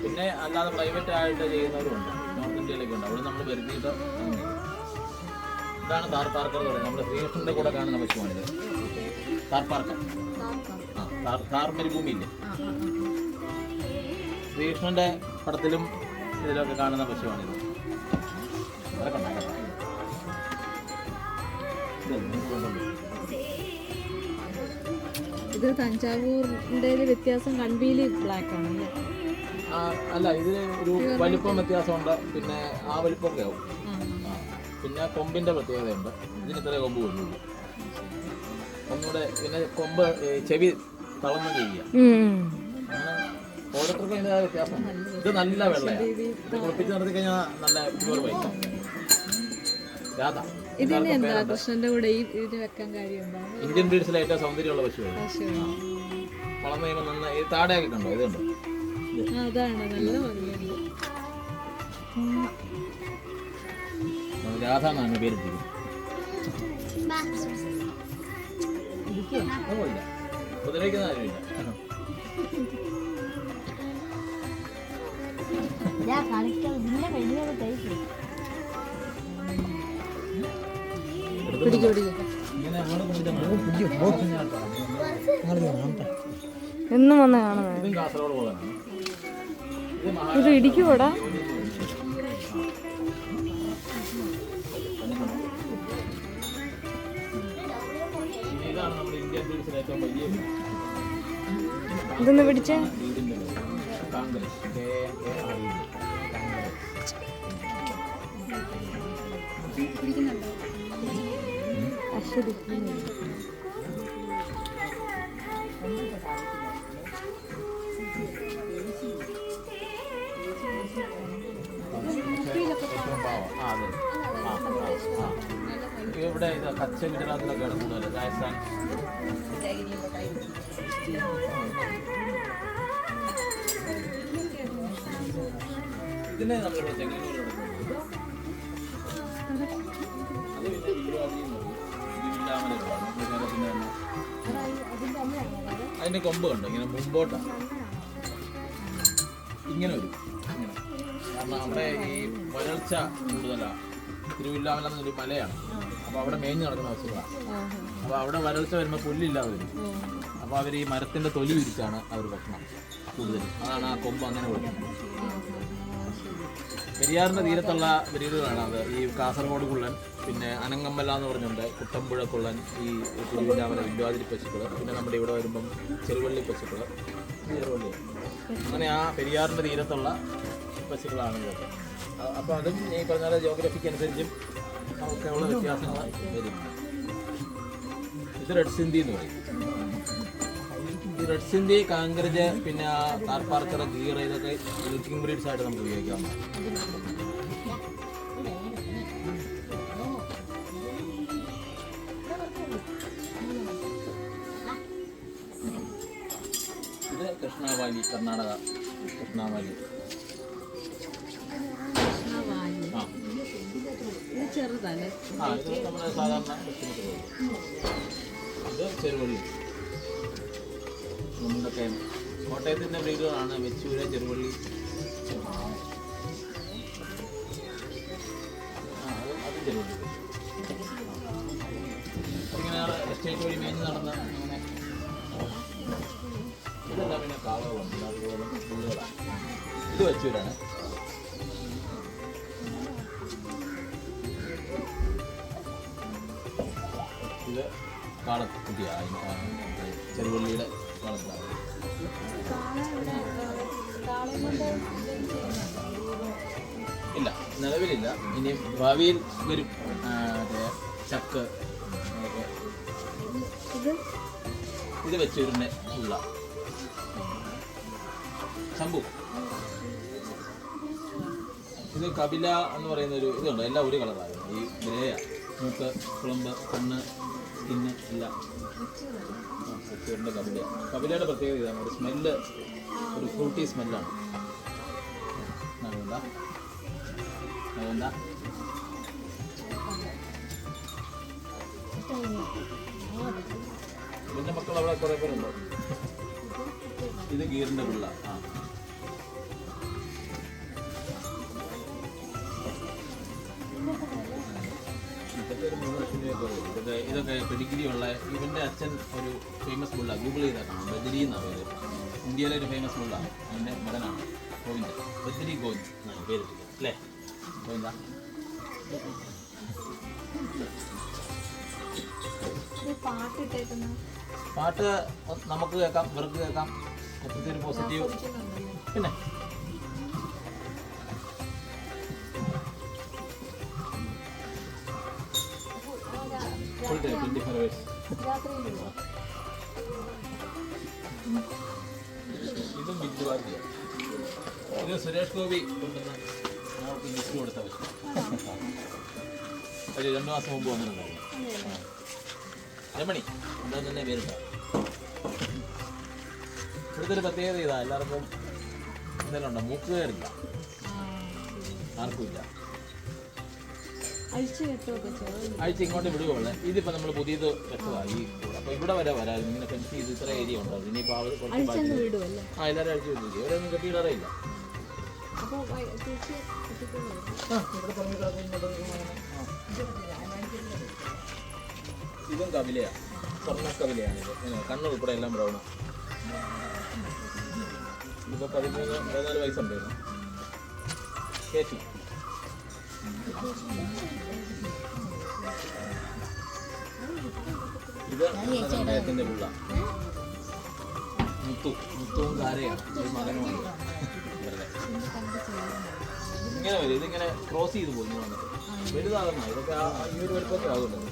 പിന്നെ അല്ലാതെ പ്രൈവറ്റ് ആയിട്ട് ചെയ്യുന്നവരും ഉണ്ട്. നോർത്ത് ഇന്ത്യയിലൊക്കെ ഉണ്ട്. അവിടെ നമ്മൾ വരുത്തിയിട്ട് ഇതാണ് താർ പാർക്കർ എന്ന് പറയുന്നത്. നമ്മുടെ ശ്രീകൃഷ്ണൻ്റെ കൂടെ കാണുന്ന പശുവാണിത്. താർ പാർക്കർ. താർ മരുഭൂമിയില്ലേ, ശ്രീകൃഷ്ണൻ്റെ പടത്തിലും ഇതിലൊക്കെ കാണുന്ന പശുവാണിത്. അതൊക്കെ ഉണ്ടാക്കാം. ഇത് തഞ്ചാവൂരിന്റെ വ്യത്യാസം കൺപീലി ബ്ലാക്ക് ആണല്ലേ? അല്ല, ഇതിന് ഒരു വലിപ്പം വ്യത്യാസമുണ്ട്. പിന്നെ ആ വലിപ്പമൊക്കെ ആവും. പിന്നെ കൊമ്പിൻ്റെ പ്രത്യേകതയുണ്ട്. ഇതിന് ഇത്രേ കൊമ്പ് വരുന്നുള്ളൂ. ഒന്നുകൂടെ പിന്നെ കൊമ്പ് ചെവി തളർന്ന് ചെയ്യുക. അങ്ങനെ ഓരോരുത്തർക്കും അതിൻ്റെ വ്യത്യാസമുണ്ട്. ഇത് നല്ല വെള്ളയാണ്. ഇത് കുളിപ്പിച്ച് നിർത്തി കഴിഞ്ഞാൽ നല്ല പ്യൂർ വൈറ്റ്. രാധ കൃഷ്ണന്റെ കൂടെ ഇത് വെക്കാൻ കാര്യമുണ്ടോ? ഇന്ത്യൻ ബ്രീഡ്സിലെ ഏറ്റവും സൗന്ദര്യമുള്ള പശുവാണ്. വളർന്നു കഴിയുമ്പോൾ നന്നായി താടയൊക്കെ കണ്ടോ? ഇതുണ്ടോ? അതാണ് നല്ല ഭംഗിയുണ്ട്. രാധ എന്നാണ് പേരിട്ടിരിക്കുന്നത്. ഇല്ല, കുതിരയ്ക്കുന്ന ആരുമില്ല. എന്നും വന്ന് കാണുന്നത്. ഇതും കാസർഗോഡ് പോകാനാണ്. ഇത് ഇടിക്കൂടാ? ഇതാണ് നമ്മുടെ ഇന്ത്യൻ ബ്രീഡ്സിലെ ഏറ്റവും വലിയ ഇതൊന്ന് പിടിച്ചേ. കാങ്കരസ്. ഇവിടെ ഇത് കച്ച ഗുജറാത്തിലൊക്കെയാണ് കൂടുതൽ. രാജസ്ഥാൻ ഇതിനെ നമ്മളിവിടെ ചെങ്ങന്നൂർ അതിന്റെ കൊമ്പ് കണ്ടോ? ഇങ്ങനെ മുമ്പോട്ടാണ് ഇങ്ങനെ വരും. ഇങ്ങനെ കാരണം അവിടെ ഈ വരൾച്ച കൂടുതലാണ്. തിരുവില്ലാമല എന്നൊരു മലയാണ്. അപ്പോൾ അവിടെ മേഞ്ഞ് നടക്കുന്ന വസ്തുക്കളാണ്. അപ്പോൾ അവിടെ വരൾച്ച വരുമ്പോൾ പുല്ലില്ലാതെ വരും. അപ്പോൾ അവർ ഈ മരത്തിൻ്റെ തൊലി വിരിച്ചാണ് അവർ ഭക്ഷണം കൂടുതൽ. അതാണ് ആ കൊമ്പ് അങ്ങനെ കൊടുക്കുന്നത്. പെരിയാറിൻ്റെ തീരത്തുള്ള ബ്രീഡുകളാണ് അത്. ഈ കാസർഗോഡ് കുള്ളൻ, പിന്നെ അനങ്ങമ്പല എന്ന് പറഞ്ഞുണ്ട്, കുട്ടമ്പുഴ കുള്ളൻ, ഈ തിരുവില്ലാമല വില്വാതിരി പശുക്കൾ, പിന്നെ നമ്മുടെ ഇവിടെ വരുമ്പം ചെറുവള്ളി പശുക്കൾ, ചെറുവള്ളി. അങ്ങനെ ആ പെരിയാറിൻ്റെ തീരത്തുള്ള പശുക്കളാണ് ഇതൊക്കെ. അപ്പോൾ അതും ഈ പറഞ്ഞ ജോഗ്രഫിക്ക് അനുസരിച്ചും ഒക്കെയുള്ള വ്യത്യാസങ്ങൾ വരും. ഇത് റെഡ് സിന്ധി എന്ന് പറയും. ഈ റെഡ് സിന്ധി, കാങ്കരജ്, പിന്നെ താർ പാർക്കർ, ഗീർ, ഇതൊക്കെ മിൽക്കിംഗ് ബ്രീഡ്സ് ആയിട്ട് നമുക്ക് ഉപയോഗിക്കാവുന്നതാണ്. ഇത് കൃഷ്ണവാലി, കർണാടക കൃഷ്ണവാലി. ചെറുതല്ലേ? ഇത് നമ്മുടെ സാധാരണ ഇത് ചെറുവള്ളി. മുണ്ടൊക്കെ കോട്ടയത്തിൻ്റെ ബ്രീഡുകളാണ്. വെച്ചൂര്, ചെറുവള്ളി. അത് ചെറുവള്ളി. ഇങ്ങനെ എസ്റ്റേറ്റ് വഴി മേഞ്ഞ് നടന്ന് അങ്ങനെ. ഇതെല്ലാം പിന്നെ കാളകളുണ്ട്. അതുപോലെ പുള്ളികളാണ്. ഇത് വെച്ചൂരാണ്. ഇത് കാളക്കുട്ടിയാണ്. ചെറുവള്ളിയുടെ കാളക്കുട്ടിയാണ്. ഇല്ല, നിലവിലില്ല. ഇനി ഭാവിയിൽ വരും. ചക്ക് ഇത് വെച്ചൂരിൻ്റെ ഉള്ള ശംഭു. ഇത് കപില എന്ന് പറയുന്ന ഒരു ഇതുണ്ട്, എല്ലാം ഒരു കളറാണ്. ഈ ഗ്രേയ മൂക്ക്, കുളമ്പ്, കണ്ണ്, സ്കിന്ന് എല്ലാം വെച്ചൂരിൻ്റെ കപില. കപിലയുടെ പ്രത്യേകത ഇതാണ്, ഒരു സ്മെല്ല്, ഒരു ഫ്രൂട്ടി സ്മെല്ലാണ്. നവന്ത നവന്ത പിന്നെ മക്കൾ അവിടെ കുറേ പേരുണ്ടോ? ഇത് ഗീറിൻ്റെ പിള്ള. ആ ഇതൊക്കെ ഒരു 3 ലക്ഷം രൂപ കുറവ്. ഇതൊക്കെ പെഡിഗ്രി ഉള്ള. ഇവൻ്റെ അച്ഛൻ ഒരു ഫേമസ് ബുള്ള, ഗൂഗിൾ ചെയ്താൽ കാണാം, ബദരി എന്നാണ് പേര്. ഇന്ത്യയിലെ ഒരു ഫേമസ് ബുള്ളാണ്. അവൻ്റെ മകനാണ് ഗോവിന്ദൻ, ബദരി ഗോവിന്ദ് എന്നാണ് പേരിട്ടത് അല്ലേ ഗോവിന്ദ? പാട്ട് നമുക്ക് കേൾക്കാം, ഇവർക്ക് കേൾക്കാം. മൊത്തത്തിൽ ഒരു പോസിറ്റീവ്. പിന്നെ ഇതും ബിജുവാർജിയ. ഇത് സുരേഷ് ഗോപി കൊണ്ടുവന്ന മോൾക്ക് ഗിഫ്റ്റ് കൊടുത്ത പറ്റും. ഒരു 2 മാസം മുമ്പ് വന്നിട്ടുണ്ടായിരുന്നു. രമണി എന്താ തന്നെ പേരുണ്ടോ? ഇവിടുത്തെ ഒരു പ്രത്യേകത ഇതാ, എല്ലാവർക്കും എന്തെങ്കിലും ഉണ്ടോ? മൂക്കുകയറില്ല, ആർക്കും ഇല്ല. അഴിച്ച് ഇങ്ങോട്ട് വിടുകയുള്ളേ. ഇതിപ്പോൾ നമ്മൾ പുതിയത് വെച്ചതാണ് ഈ. അപ്പോൾ ഇവിടെ വരെ വരാം, ഇങ്ങനെ ഫെൻസ് ചെയ്ത് ഇത്ര ഏരിയ ഉണ്ടാവും. ഇനിയിപ്പോൾ കുറച്ച് എല്ലാവരും അഴിച്ചു വിട്ടു. ഇവരൊന്നും കെട്ടിയിടാറില്ല. ഇതും കപിലയാണ്, സ്വർണ്ണ കപിലയാണ്. ഇത് കണ്ണ് ഉൾപ്പെടെ എല്ലാം ബ്രൗണ്. ഇതിപ്പോൾ 13-14 വയസ്സുണ്ടായിരുന്നു. കേശി ഇത് അദ്ദേഹത്തിൻ്റെ പിള്ള മുത്തുവും ധാരയാണ്. ഒരു മകനുമാണ് ഇവരുടെ. ഇങ്ങനെ വരും, ഇതിങ്ങനെ ക്രോസ് ചെയ്ത് പോകും. ഇങ്ങനെ വന്നിട്ട് വലുതാകുന്ന ഇതൊക്കെ ഈ ഒരു വലുപ്പമൊക്കെ ആകുന്നത്.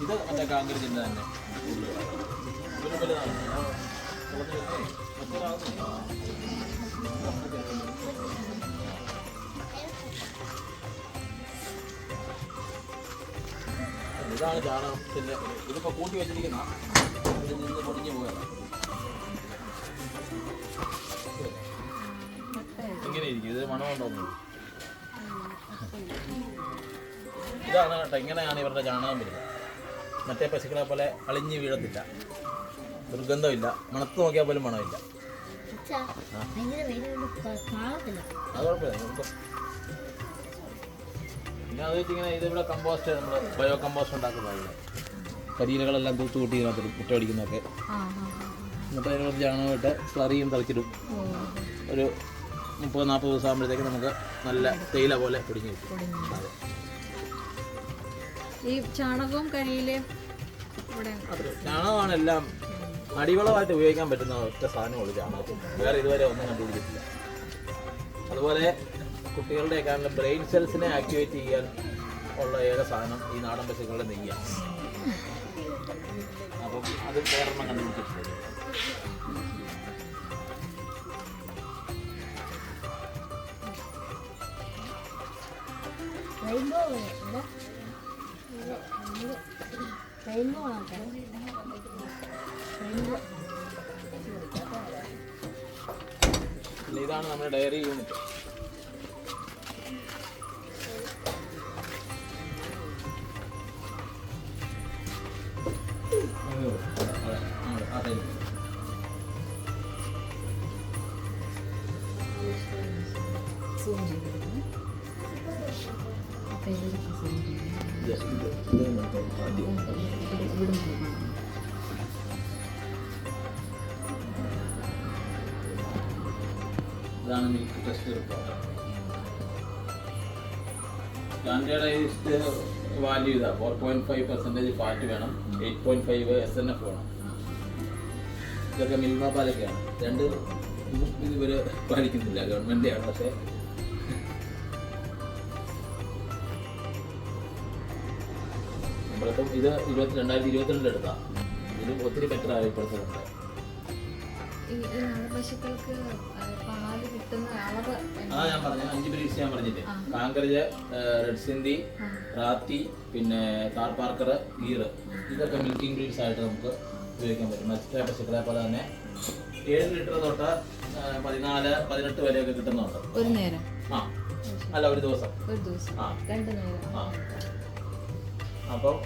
ഇത് മറ്റേ കാങ്കരജിൻ്റെ തന്നെ ഒരു വലുതാകുന്നു. മറ്റൊരാകുന്നു. ഇതാണ് ചാണകത്തിൻ്റെ. ഇതിപ്പോൾ കൂട്ടി വെച്ചിരിക്കുന്ന ഇതിൽ നിന്ന് പൊടിഞ്ഞു പോയതാണ്. ഇങ്ങനെ ഇരിക്കും. ഇത് മണമുണ്ടോന്നു. ഇതാണ് കേട്ടോ, ഇങ്ങനെയാണ് ഇവരുടെ ചാണകം വരുന്നത്. മറ്റേ പശുക്കളെ പോലെ അളിഞ്ഞ് വീഴത്തില്ല, ദുർഗന്ധമില്ല, മണത്ത് നോക്കിയാൽ പോലും മണമില്ല. അത് കുഴപ്പമില്ല. പിന്നെ അത് വെച്ചിങ്ങനെ ഇതിവിടെ കമ്പോസ്റ്റ്, നമ്മൾ ബയോ കമ്പോസ്റ്റ് ഉണ്ടാക്കുന്നതാണ്. കരിയിലകളെല്ലാം തൂത്ത് കൂട്ടി ഇതിനകത്ത് മുറ്റമടിക്കുന്നതൊക്കെ. എന്നിട്ട് അതിന് കുറച്ച് ചാണകമിട്ട് സ്ലറിയും തളിച്ചിടും. ഒരു 30-40 ദിവസം ആകുമ്പോഴത്തേക്ക് നമുക്ക് നല്ല തേയില പോലെ പൊടിഞ്ഞ് കിട്ടും. അതെ, ഈ ചാണകവും കരിയിലയും ചാണകമാണ് എല്ലാം അടിവളമായിട്ട് ഉപയോഗിക്കാൻ പറ്റുന്ന ഒറ്റ സാധനമുള്ളൂ ചാണകം. വേറെ ഇതുവരെ ഒന്നും കണ്ടുപിടിച്ചിട്ടില്ല. അതുപോലെ കുട്ടികളുടെയൊക്കെ ബ്രെയിൻ സെൽസിനെ ആക്ടിവേറ്റ് ചെയ്യാൻ ഉള്ള ഏക സാധനം ഈ നാടൻ പശുക്കളുടെ നെയ്യാണ്. അപ്പം അത് വേറെണ്ണം കണ്ടുപിടിച്ചിട്ടില്ല. ഇതാണ് നമ്മുടെ ഡയറി യൂണിറ്റ്. ഇതാണ് milk test report. Standardised value ഇതാ. 4.5% ഫാറ്റ് വേണം, 8.5 SNF വേണം. ഇതൊക്കെ മിൽമ പാലൊക്കെയാണ്. രണ്ട് ഇവർ പാലിക്കുന്നില്ല, ഗവൺമെൻറ്റാണ്. പക്ഷേ നമ്മളിപ്പം ഇത് 2022 എടുത്താൽ ഇതിലും ഒത്തിരി ബെറ്റർ ആയി ഇപ്പോഴത്തെ ഈ നാടൻ പശുക്കൾക്ക് പാല് കിട്ടുന്ന അളവ് അതാ ഞാൻ പറഞ്ഞത് 5 ബ്രീഡ്സ് ഞാൻ പറഞ്ഞില്ലേ. കാങ്കരജ്, റെഡ് സിന്ധി, റാത്തി, പിന്നെ കാർ പാർക്കർ, ഗീർ, ഇതൊക്കെ മിൽക്കിംഗ് ബ്രീഡ്സ് ആയിട്ട് നമുക്ക് ഉപയോഗിക്കാൻ പറ്റും. മറ്റേ പശുക്കളെ പോലെ തന്നെ 7 ലിറ്റർ തൊട്ട് 14-18 വരെയൊക്കെ കിട്ടുന്നുണ്ട് ഒരു നേരം. ആ അല്ല, ഒരു ദിവസം. ആ 2 നേരം. ആ അപ്പം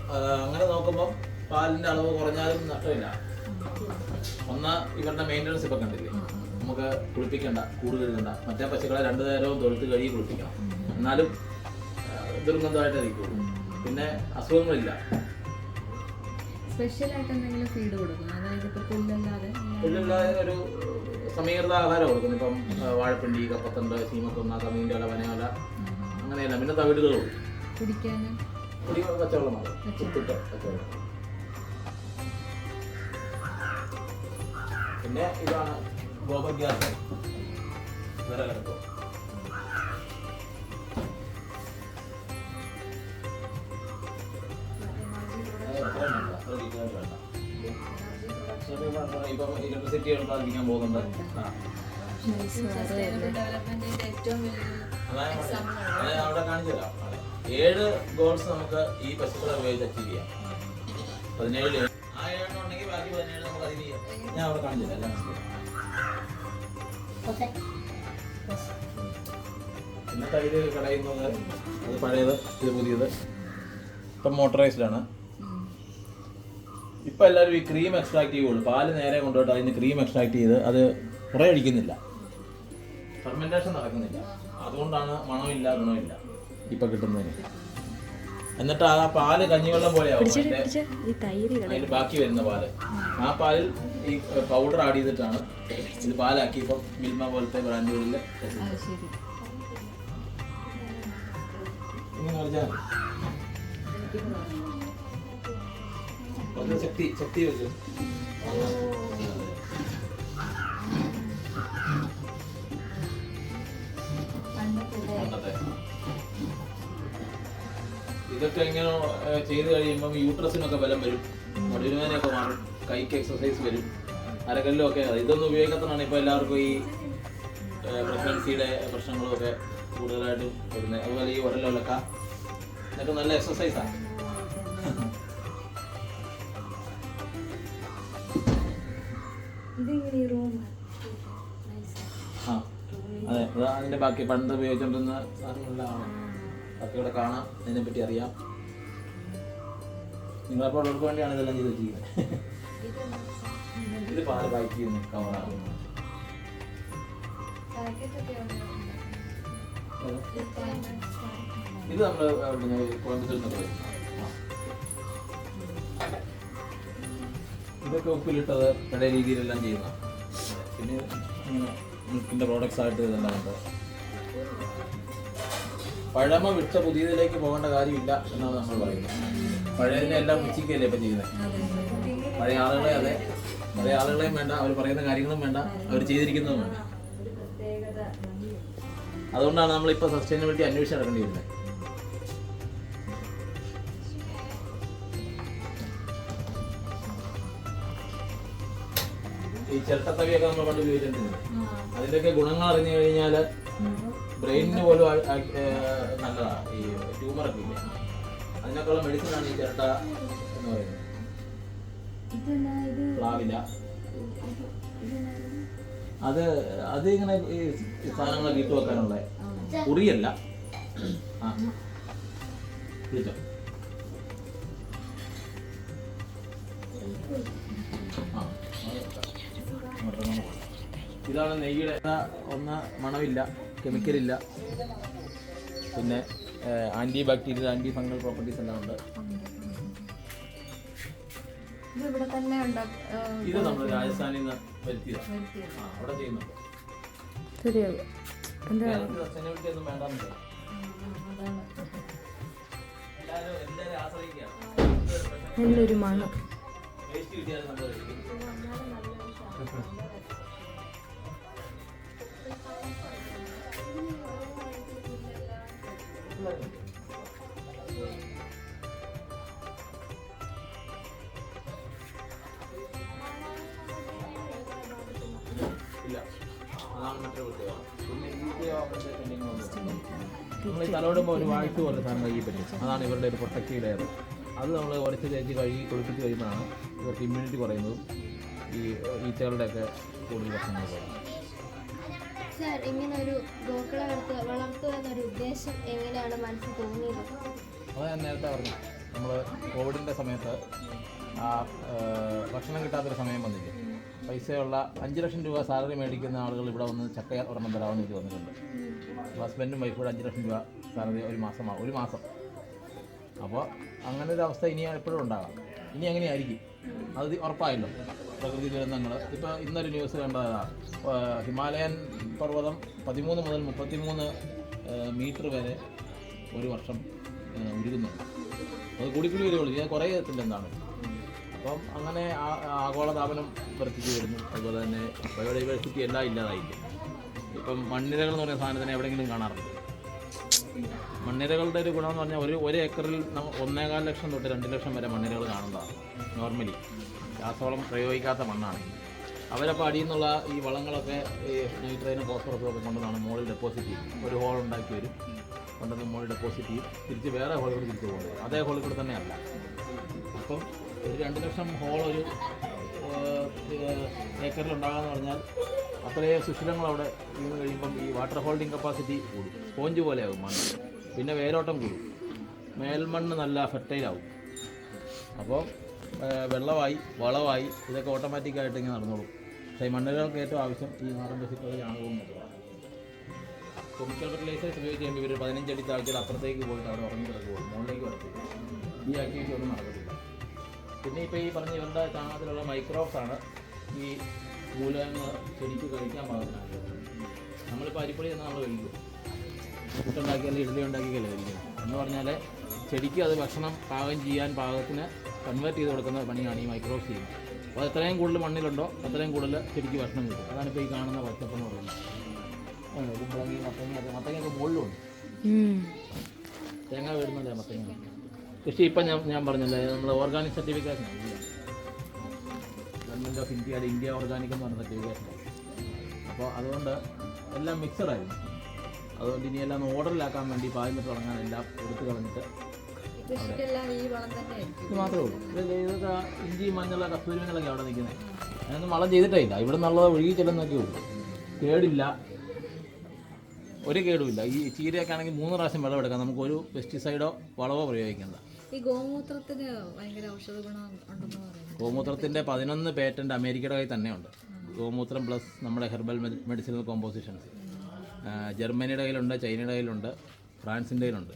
അങ്ങനെ നോക്കുമ്പോൾ പാലിൻ്റെ അളവ് കുറഞ്ഞാലും നഷ്ടമില്ല. ഒന്ന് ഇവരുടെ മെയിൻ്റനൻസ് ഇപ്പം കണ്ടില്ലേ, നമുക്ക് കുളിപ്പിക്കണ്ട, കൂട് കഴുകണ്ട. മറ്റേ പശുക്കളെ 2 നേരവും തൊഴുത്ത് കഴുകി കുളിപ്പിക്കണം, എന്നാലും ദുർഗന്ധമായിട്ട് ഇരിക്കുള്ളൂ. പിന്നെ അസുഖങ്ങളില്ല. സ്പെഷ്യലായിട്ട് എന്തെങ്കിലും ഫീഡ് കൊടുക്കണം, അതായത് ഇപ്പോൾ പുല്ലല്ലാതെ പുല്ലല്ലാതെ ഒരു സമീകൃത ആഹാരം കൊടുക്കുന്നു. ഇപ്പം വാഴപ്പിണ്ടി, കപ്പത്തണ്ട്, ചീമക്കൊന്ന, കമീൻ്റെ ഇല, വനയില, അങ്ങനെയല്ല. പിന്നെ തവിടുകളും കുടിക്കാനും പച്ചവെള്ളം മാത്രം ഉപ്പിട്ട് പച്ചവെള്ളം. പിന്നെ ഇതാണ് ഗോബർ ഗ്യാസ് വിറകെടുക്കും. ഇപ്പം ഇലക്ട്രിസിറ്റി ഉൽപ്പാദിപ്പിക്കാൻ പോകുന്നുണ്ട്. ഡെവലപ്മെന്റിന്റെ ഏറ്റവും അത് അവിടെ കാണിച്ചു തരാം. 7 ഗോൾസ് നമുക്ക് ഈ പശുക്കളെ ഉപയോഗിച്ച് അച്ചീവ് ചെയ്യാം. 17 ആ 7 ഉണ്ടെങ്കിൽ ബാക്കി 17 നമുക്ക് അതിന് ചെയ്യാം. ഞാൻ അവിടെ കാണിച്ചില്ല, എല്ലാം ഇന്നത്തെ ഇത് കടയുന്നത് അത് പഴയത്, ഇത് പുതിയത്. ഇപ്പം മോട്ടറൈസ്ഡ് ആണ്. ഇപ്പം എല്ലാവരും ഈ ക്രീം എക്സ്ട്രാക്ട് ചെയ്യുള്ളൂ. പാല് നേരെ കൊണ്ടുപോയിട്ട് അതിന് ക്രീം എക്സ്ട്രാക്ട് ചെയ്ത് അത് കുറേ അടിക്കുന്നില്ല, ഫെർമെൻറ്റേഷൻ നടക്കുന്നില്ല. അതുകൊണ്ടാണ് മണമില്ല, ഗുണമില്ല ഇപ്പം കിട്ടുന്നതിന്. എന്നിട്ട് ആ പാല് കഞ്ഞിവെള്ളം പോലെയാവും. അതിൽ ബാക്കി വരുന്ന പാല്, ആ പാലിൽ ഈ പൗഡർ ആഡ് ചെയ്തിട്ടാണ് ഇത് പാലാക്കി ഇപ്പം മിൽമ പോലത്തെ ബ്രാൻഡുകളിൽ ഇങ്ങനെ വെച്ചാൽ കുറച്ച് ശക്തി വെച്ചു. ഇതൊക്കെ ഇങ്ങനെ ചെയ്ത് കഴിയുമ്പം യൂട്രസിനൊക്കെ ബലം വരും, നടുവിനൊക്കെ മാറും, കൈക്ക് എക്സസൈസ് വരും, അരകല്ലും ഒക്കെ. ഇതൊന്നും ഉപയോഗിക്കാത്തതാണ് ഇപ്പോൾ എല്ലാവർക്കും ഈ പ്രഗ്നൻസിയുടെ പ്രശ്നങ്ങളും ഒക്കെ കൂടുതലായിട്ടും വരുന്നത്. അതുപോലെ ഈ ഉടലൊലക്ക ഇതൊക്കെ നല്ല എക്സസൈസാണ്. ആ അതെ, അതിൻ്റെ ബാക്കി പണ്ട് ഉപയോഗിച്ചുകൊണ്ടിരുന്ന സാധനങ്ങളെല്ലാം ബാക്കിയുടെ കാണാം, അതിനെപ്പറ്റി അറിയാം. നിങ്ങളപ്പോൾ ഉള്ളവർക്ക് വേണ്ടിയാണ് ഇതെല്ലാം ചെയ്ത് വെച്ചിരിക്കുന്നത്. ഇത് പാല് പാക്ക് ചെയ്യുന്ന കവറാണ്. ഇത് നമ്മൾ കോയമ്പത്തൂരിൽ നിന്നൊക്കെ വരും. ഇതൊക്കെ ഉപ്പിലിട്ടത് പഴയ രീതിയിലെല്ലാം ചെയ്യുന്ന. പിന്നെ ഇങ്ങനെ മിൽക്കിൻ്റെ പ്രോഡക്ട്സ് ആയിട്ട് ഇതെല്ലാം ഉണ്ട്. പഴമ വിട്ട പുതിയതിലേക്ക് പോകേണ്ട കാര്യമില്ല എന്നാണ് നമ്മൾ പറയുന്നത്. പഴയതിനെ എല്ലാം ഉച്ചയ്ക്കല്ലേ ഇപ്പം ചെയ്യുന്നത്. പഴയ ആളുകളെ അതെ, പഴയ ആളുകളെയും വേണ്ട, അവർ പറയുന്ന കാര്യങ്ങളും വേണ്ട, അവർ ചെയ്തിരിക്കുന്നതും വേണ്ട. അതുകൊണ്ടാണ് നമ്മളിപ്പോൾ സസ്റ്റൈനബിലിറ്റി അന്വേഷിച്ച് നടക്കേണ്ടി വരുന്നത്. ഈ ചിരട്ടത്തവിയൊക്കെ നമ്മൾ പണ്ട് ഉപയോഗിച്ചിട്ടുണ്ട്. അതിൻ്റെയൊക്കെ ഗുണങ്ങൾ അറിഞ്ഞു കഴിഞ്ഞാൽ ബ്രെയിനിന് പോലും നല്ലതാണ്. ഈ ട്യൂമറൊക്കെ ഇല്ലേ, അതിനൊക്കെയുള്ള മെഡിസിനാണ് ഈ ചിരട്ട എന്ന് പറയുന്നത്. പ്ലാവില അത് ഇങ്ങനെ ഈ സാധനങ്ങളൊക്കെ ഇട്ട് വെക്കാനുള്ള കുറിയല്ല. ആ വിളിച്ചോ. ഇതാണ് നെയ്യുടെ. ഒന്ന് മണമില്ല, കെമിക്കലില്ല, പിന്നെ antibacterial, antifungal properties എല്ലാം ഉണ്ട്. ഇത് നമ്മൾ രാജസ്ഥാനിൽ നിന്ന് വരുത്തിയതാണ്. അവിടെ ചെയ്യുന്നുണ്ട്. സസ്റ്റൈനബിലിറ്റി ഒന്നും വേണ്ടെന്നില്ല, എല്ലാവരും ആശ്രയിക്കുകയാണ്. നല്ലൊരു മണം. വേസ്റ്റ് കിട്ടിയാലും നമ്മൾ കഴിക്കും. ഇല്ല, അതാണ് മറ്റൊരു പ്രത്യേകത. പിന്നെ നമ്മൾ ഈ തലോടുമ്പോൾ ഒരു വാഴ്ച പോലെ സാധനം കഴുകി പറ്റും. അതാണ് ഇവരുടെ ഒരു പ്രൊട്ടക്റ്റീവ് ലെയർ. അത് നമ്മൾ ഉരച്ച് തേച്ച് കഴുകി കുളിപ്പിച്ച് കഴിയുമ്പോഴാണ് ഇവർക്ക് ഇമ്മ്യൂണിറ്റി കുറയുന്നതും ഈ ഈച്ചകളുടെയൊക്കെ കൂടുതൽ പ്രശ്നങ്ങൾ കുറയും. സർ, ഇങ്ങനെ ഒരു ഗോക്കളെ വളർത്തുക എന്നൊരു ഉദ്ദേശം എങ്ങനെയാണ് മനസ്സിൽ തോന്നിയത്? അത് ഞാൻ നേരത്തെ പറഞ്ഞു. നമ്മൾ കോവിഡിൻ്റെ സമയത്ത് ഭക്ഷണം കിട്ടാത്തൊരു സമയം വന്നില്ലേ, പൈസയുള്ള 5 ലക്ഷം രൂപ സാലറി മേടിക്കുന്ന ആളുകൾ ഇവിടെ വന്ന് ചക്ക ഒരെണ്ണം തരാമെന്ന് എനിക്ക് വന്നിട്ടുണ്ട്. ഹസ്ബൻഡും വൈഫൂടെ 5 ലക്ഷം രൂപ സാലറി ഒരു മാസം. അപ്പോൾ അങ്ങനെ ഒരു അവസ്ഥ ഇനി എപ്പോഴും ഉണ്ടാകാം. ഇനി എങ്ങനെയായിരിക്കും അത് ഉറപ്പായല്ലോ. പ്രകൃതി ദുരന്തങ്ങൾ ഇപ്പോൾ ഇന്നൊരു ന്യൂസ് കണ്ടതാണ്. ഹിമാലയൻ പർവ്വതം 13 മുതൽ 33 മീറ്റർ വരെ ഒരു വർഷം ഉരുകുന്നുണ്ട്. അത് കൂടിക്കൂടി വരുള്ളൂ, ഞാൻ കുറേ എത്തില്ലെന്നാണ്. അപ്പം അങ്ങനെ ആഗോളതാപനം വർദ്ധിച്ചു വരുന്നു. അതുപോലെ തന്നെ ബയോഡൈവേഴ്സിറ്റി എല്ലാം ഇല്ലാതായിരിക്കും. ഇപ്പം മണ്ണിരകൾ എന്ന് പറയുന്ന സാധനത്തിന് എവിടെയെങ്കിലും കാണാറുണ്ട്. മണ്ണിരകളുടെ ഒരു ഗുണമെന്ന് പറഞ്ഞാൽ ഒരു ഏക്കറിൽ 1.25 ലക്ഷം തൊട്ട് 2 ലക്ഷം വരെ മണ്ണിരകൾ കാണുന്നതാണ് നോർമലി. രാസവളം പ്രയോഗിക്കാത്ത മണ്ണാണ്. അവരപ്പോൾ അടിയിൽ നിന്നുള്ള ഈ വളങ്ങളൊക്കെ ഈ നൈട്രേനും ഫോസ്ഫറസും ഒക്കെ കൊണ്ടുവന്നാണ് മുകളിൽ ഡെപ്പോസിറ്റ് ചെയ്യും. ഒരു ഹോൾ ഉണ്ടാക്കി വരും, കൊണ്ടുവന്ന് മുകളിൽ ഡെപ്പോസിറ്റ് ചെയ്യും, തിരിച്ച് വേറെ ഹോളിൽ കൂടി തിരിച്ച് പോകുന്നത്. അതേ ഹോളിൽ കൂടെ തന്നെയല്ല. അപ്പം ഒരു 2 ലക്ഷം ഹോൾ ഒരു ഏക്കറിൽ ഉണ്ടാകാമെന്ന് പറഞ്ഞാൽ അത്രയും സുഷിരങ്ങൾ അവിടെ വീണ് കഴിയുമ്പം ഈ വാട്ടർ ഹോൾഡിംഗ് കപ്പാസിറ്റി കൂടും. സ്പോഞ്ച് പോലെയാകും മണ്ണ്. പിന്നെ വേരോട്ടം കൂടും. മേൽമണ്ണ് നല്ല ഫെർട്ടൈലാവും. അപ്പോൾ വെള്ളമായി വളമായി ഇതൊക്കെ ഓട്ടോമാറ്റിക്കായിട്ട് ഇങ്ങനെ നടന്നോളും. പക്ഷേ ഈ മണ്ണുകൾക്ക് ഏറ്റവും ആവശ്യം ഈ നാടൻ പശുക്കളുടെ ചാണകവും മറ്റുമാണ്. കെമിക്കൽ ഫെർട്ടിലൈസേഴ്സ് ഉപയോഗിച്ച് കഴിയുമ്പോൾ ഇവർ 15 അടി താഴ്ചയിൽ അപ്പുറത്തേക്ക് പോയിട്ട് അവിടെ ഉറങ്ങി കിടക്കുകയുള്ളൂ, മുകളിലേക്ക് കിടക്കും. ഈ ആക്ടിവിറ്റി ഒന്നും നടക്കത്തില്ല. പിന്നെ ഇപ്പോൾ ഈ പറഞ്ഞ ഇവരുടെ ചാണകത്തിലുള്ള മൈക്രോബ്സാണ് ഈ മൂലകങ്ങൾ ചെടിക്ക് കഴിക്കാൻ പാകത്തിനാണ്. നമ്മളിപ്പോൾ അരിപ്പൊടി തന്നെ നമ്മൾ കഴിക്കും. പുട്ടുണ്ടാക്കിയാലും ഇഡ്ഡലി ഉണ്ടാക്കിയല്ലേ കഴിക്കുന്നത്. എന്ന് പറഞ്ഞാൽ ചെടിക്ക് അത് ഭക്ഷണം പാകം ചെയ്യാൻ പാകത്തിന് കൺവേർട്ട് ചെയ്ത് കൊടുക്കുന്ന പണിയാണ് ഈ മൈക്രോബ്സ് ചെയ്യുന്നത്. അപ്പോൾ എത്രയും കൂടുതൽ മണ്ണിലുണ്ടോ അത്രയും കൂടുതൽ ചെടിക്ക് ഭക്ഷണം കിട്ടും. അതാണിപ്പോൾ ഈ കാണുന്ന പച്ചപ്പെന്ന് പറയുന്നത്. കുമ്പളങ്ങി, മത്തങ്ങയൊക്കെ മുകളിലുണ്ട്. തേങ്ങ വീടുന്നല്ലേ മത്തങ്ങ. കൃഷി ഇപ്പം ഞാൻ പറഞ്ഞല്ലേ, നമ്മൾ organic certification government of India organic എന്ന് പറഞ്ഞ സർട്ടിഫിക്കേഷൻ. അപ്പോൾ അതുകൊണ്ട് എല്ലാം മിക്സഡായിരുന്നു. അതുകൊണ്ട് ഇനി എല്ലാം ഓർഡറിലാക്കാൻ വേണ്ടി പാലിന് തുടങ്ങാൻ എല്ലാം എടുത്ത് കളഞ്ഞിട്ട് ഇത് മാത്രമേ ഉള്ളൂ. ഇതൊക്കെ ഇഞ്ചി, മഞ്ഞൾ, കസ്തൂരി മഞ്ഞളൊക്കെ അവിടെ നിൽക്കുന്നത്. അതിനൊന്നും വളം ചെയ്തിട്ടേ ഇല്ല. ഇവിടെ നിന്നുള്ളത് ഒഴുകി ചെല്ലുന്നൊക്കെ ഉള്ളൂ. കേടില്ല, ഒരു കേടുമില്ല. ഈ ചീരയൊക്കെ ആണെങ്കിൽ 3 പ്രാവശ്യം വെള്ളം എടുക്കാം. നമുക്കൊരു പെസ്റ്റിസൈഡോ വളവോ പ്രയോഗിക്കേണ്ട. ഈ ഗോമൂത്രത്തിന് ഭയങ്കര ഔഷധ ഗുണം ഉണ്ടെന്ന് പറയുന്നത്. ഗോമൂത്രത്തിൻ്റെ 11 പേറ്റന്റ് അമേരിക്കയുടെ കയ്യിൽ തന്നെയുണ്ട്. ഗോമൂത്രം പ്ലസ് നമ്മുടെ ഹെർബൽ മെഡിസിനൽ കോമ്പോസിഷൻസ് ജർമ്മനിയുടെ കയ്യിലുണ്ട്, ചൈനയുടെ കയ്യിലുണ്ട്, ഫ്രാൻസിൻ്റെ കയ്യിലുണ്ട്.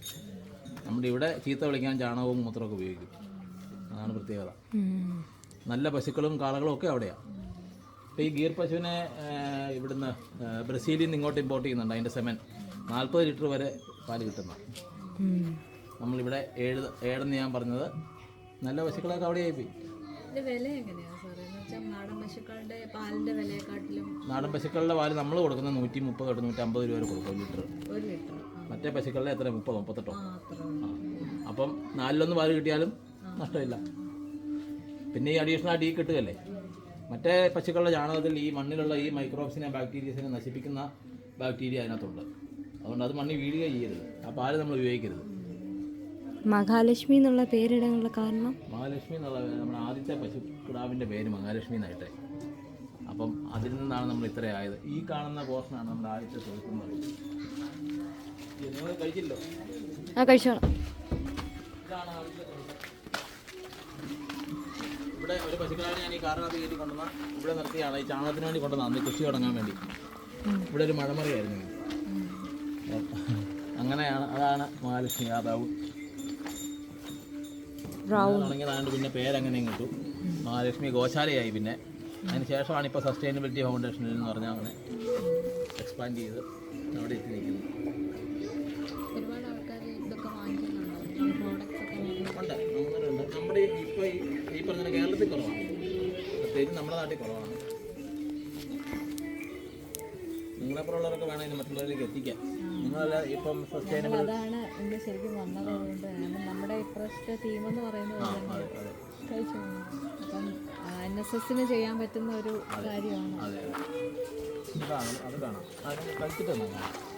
നമ്മുടെ ഇവിടെ ചീത്ത വിളിക്കാൻ ചാണകവും മൂത്രമൊക്കെ ഉപയോഗിക്കും. അതാണ് പ്രത്യേകത. നല്ല പശുക്കളും കാളകളും ഒക്കെ അവിടെയാണ്. ഇപ്പോൾ ഈ ഗീർ പശുവിനെ ഇവിടുന്ന് ബ്രസീലിൽ നിന്ന് ഇങ്ങോട്ട് ഇമ്പോർട്ട് ചെയ്യുന്നുണ്ട്. അതിൻ്റെ സെമൻ 40 ലിറ്റർ വരെ പാല് കിട്ടുന്ന. നമ്മളിവിടെ 7 ഞാൻ പറഞ്ഞത് നല്ല പശുക്കളൊക്കെ അവിടെ ആയിപ്പോയി. വില എങ്ങനെയാണ് സാറേ? എന്ന് വെച്ചാൽ നാടൻ പശുക്കളുടെ പാലിൻ്റെ വിലയെക്കാട്ടിലും നാടൻ പശുക്കളുടെ പാല് നമ്മൾ കൊടുക്കുന്നത് 130 തൊട്ട് 150 രൂപ വരെ കൊടുക്കും ഒരു ലിറ്റർ. മറ്റേ പശുക്കളുടെ എത്ര 30-38. അപ്പം 4 പാല് കിട്ടിയാലും നഷ്ടമില്ല. പിന്നെ ഈ അഡീഷണൽ ആയിട്ട് ഈ കിട്ടുകയല്ലേ. മറ്റേ പശുക്കളുടെ ചാണകത്തിൽ ഈ മണ്ണിലുള്ള ഈ മൈക്രോബ്സിനെ ബാക്ടീരിയസിനെ നശിപ്പിക്കുന്ന ബാക്ടീരിയ അതിനകത്തുണ്ട്. അതുകൊണ്ട് അത് മണ്ണിൽ വീഴുക ചെയ്യരുത്. ആ പാല് നമ്മൾ ഉപയോഗിക്കരുത്. മഹാലക്ഷ്മി എന്നുള്ള പേരിടാനുള്ള കാരണം? മഹാലക്ഷ്മി എന്നുള്ള നമ്മുടെ ആദ്യത്തെ പശുക്കിടാവിൻ്റെ പേര് മഹാലക്ഷ്മി എന്നായിട്ടെ. അപ്പം അതിൽ നിന്നാണ് നമ്മൾ ഇത്ര ആയത്. ഈ കാണുന്ന പോർഷനാണ് നമ്മുടെ ആദ്യത്തെ തൊഴുത്തെന്ന് പറയുന്നത്. നിങ്ങൾ കഴിച്ചില്ലോ? കഴിച്ചോളാം. ഇതാണ് ആദ്യത്തെ തൊഴുത്ത്. ഇവിടെ ഒരു പശുക്കിടാവിനെ ഞാൻ ഈ കാറിനകത്ത് കയറ്റി കൊണ്ടുവന്ന ഇവിടെ നിർത്തിയാണ് ഈ ചാണകത്തിന് വേണ്ടി കൊണ്ടുവന്ന അന്ന് കൃഷി തുടങ്ങാൻ വേണ്ടി. ഇവിടെ ഒരു മഴമറിയായിരുന്നു. അങ്ങനെയാണ്, അതാണ് മഹാലക്ഷ്മി. ആ തുടങ്ങിയതാണ്ട് പിന്നെ പേരങ്ങനെയും കിട്ടും. മഹാലക്ഷ്മി ഗോശാലയായി. പിന്നെ അതിന് ശേഷമാണ് ഇപ്പോൾ സസ്റ്റൈനബിലിറ്റി ഫൗണ്ടേഷനിൽ എന്ന് പറഞ്ഞാൽ അങ്ങനെ എക്സ്പാൻഡ് ചെയ്ത് അവിടെ എത്തി നിൽക്കുന്നത്. ഒരുപാട് ആൾക്കാർ ഇതൊക്കെ വാങ്ങിക്കുന്നുണ്ടോ? പ്രോഡക്റ്റ്സ് ഒക്കെ ഉണ്ട്, നമ്മുടെ ഇപ്പോൾ ഈ പറഞ്ഞ കേരളത്തിൽ കുറവാണ്, പ്രത്യേകിച്ച് നമ്മുടെ നാട്ടിൽ കുറവാണ്. നിങ്ങളെപ്പോലുള്ളവരൊക്കെ വേണം ഇത് മറ്റുള്ളവരിലേക്ക് എത്തിക്കാൻ. നിങ്ങളല്ല ഇപ്പം സസ്റ്റൈനബിൾ. അതാണ് എൻ്റെ ശരിക്കും വന്നത്. അതുകൊണ്ട് നമ്മുടെ ഇപ്രാവശ്യത്തെ തീമെന്ന് പറയുന്നത് കഴിച്ചു. അപ്പം NSSന് ചെയ്യാൻ പറ്റുന്ന ഒരു കാര്യമാണ്. അതെ. ഇതാണ് അത് കാണാം. അതിന് കഴിച്ചിട്ട് തന്നെ കാണാം.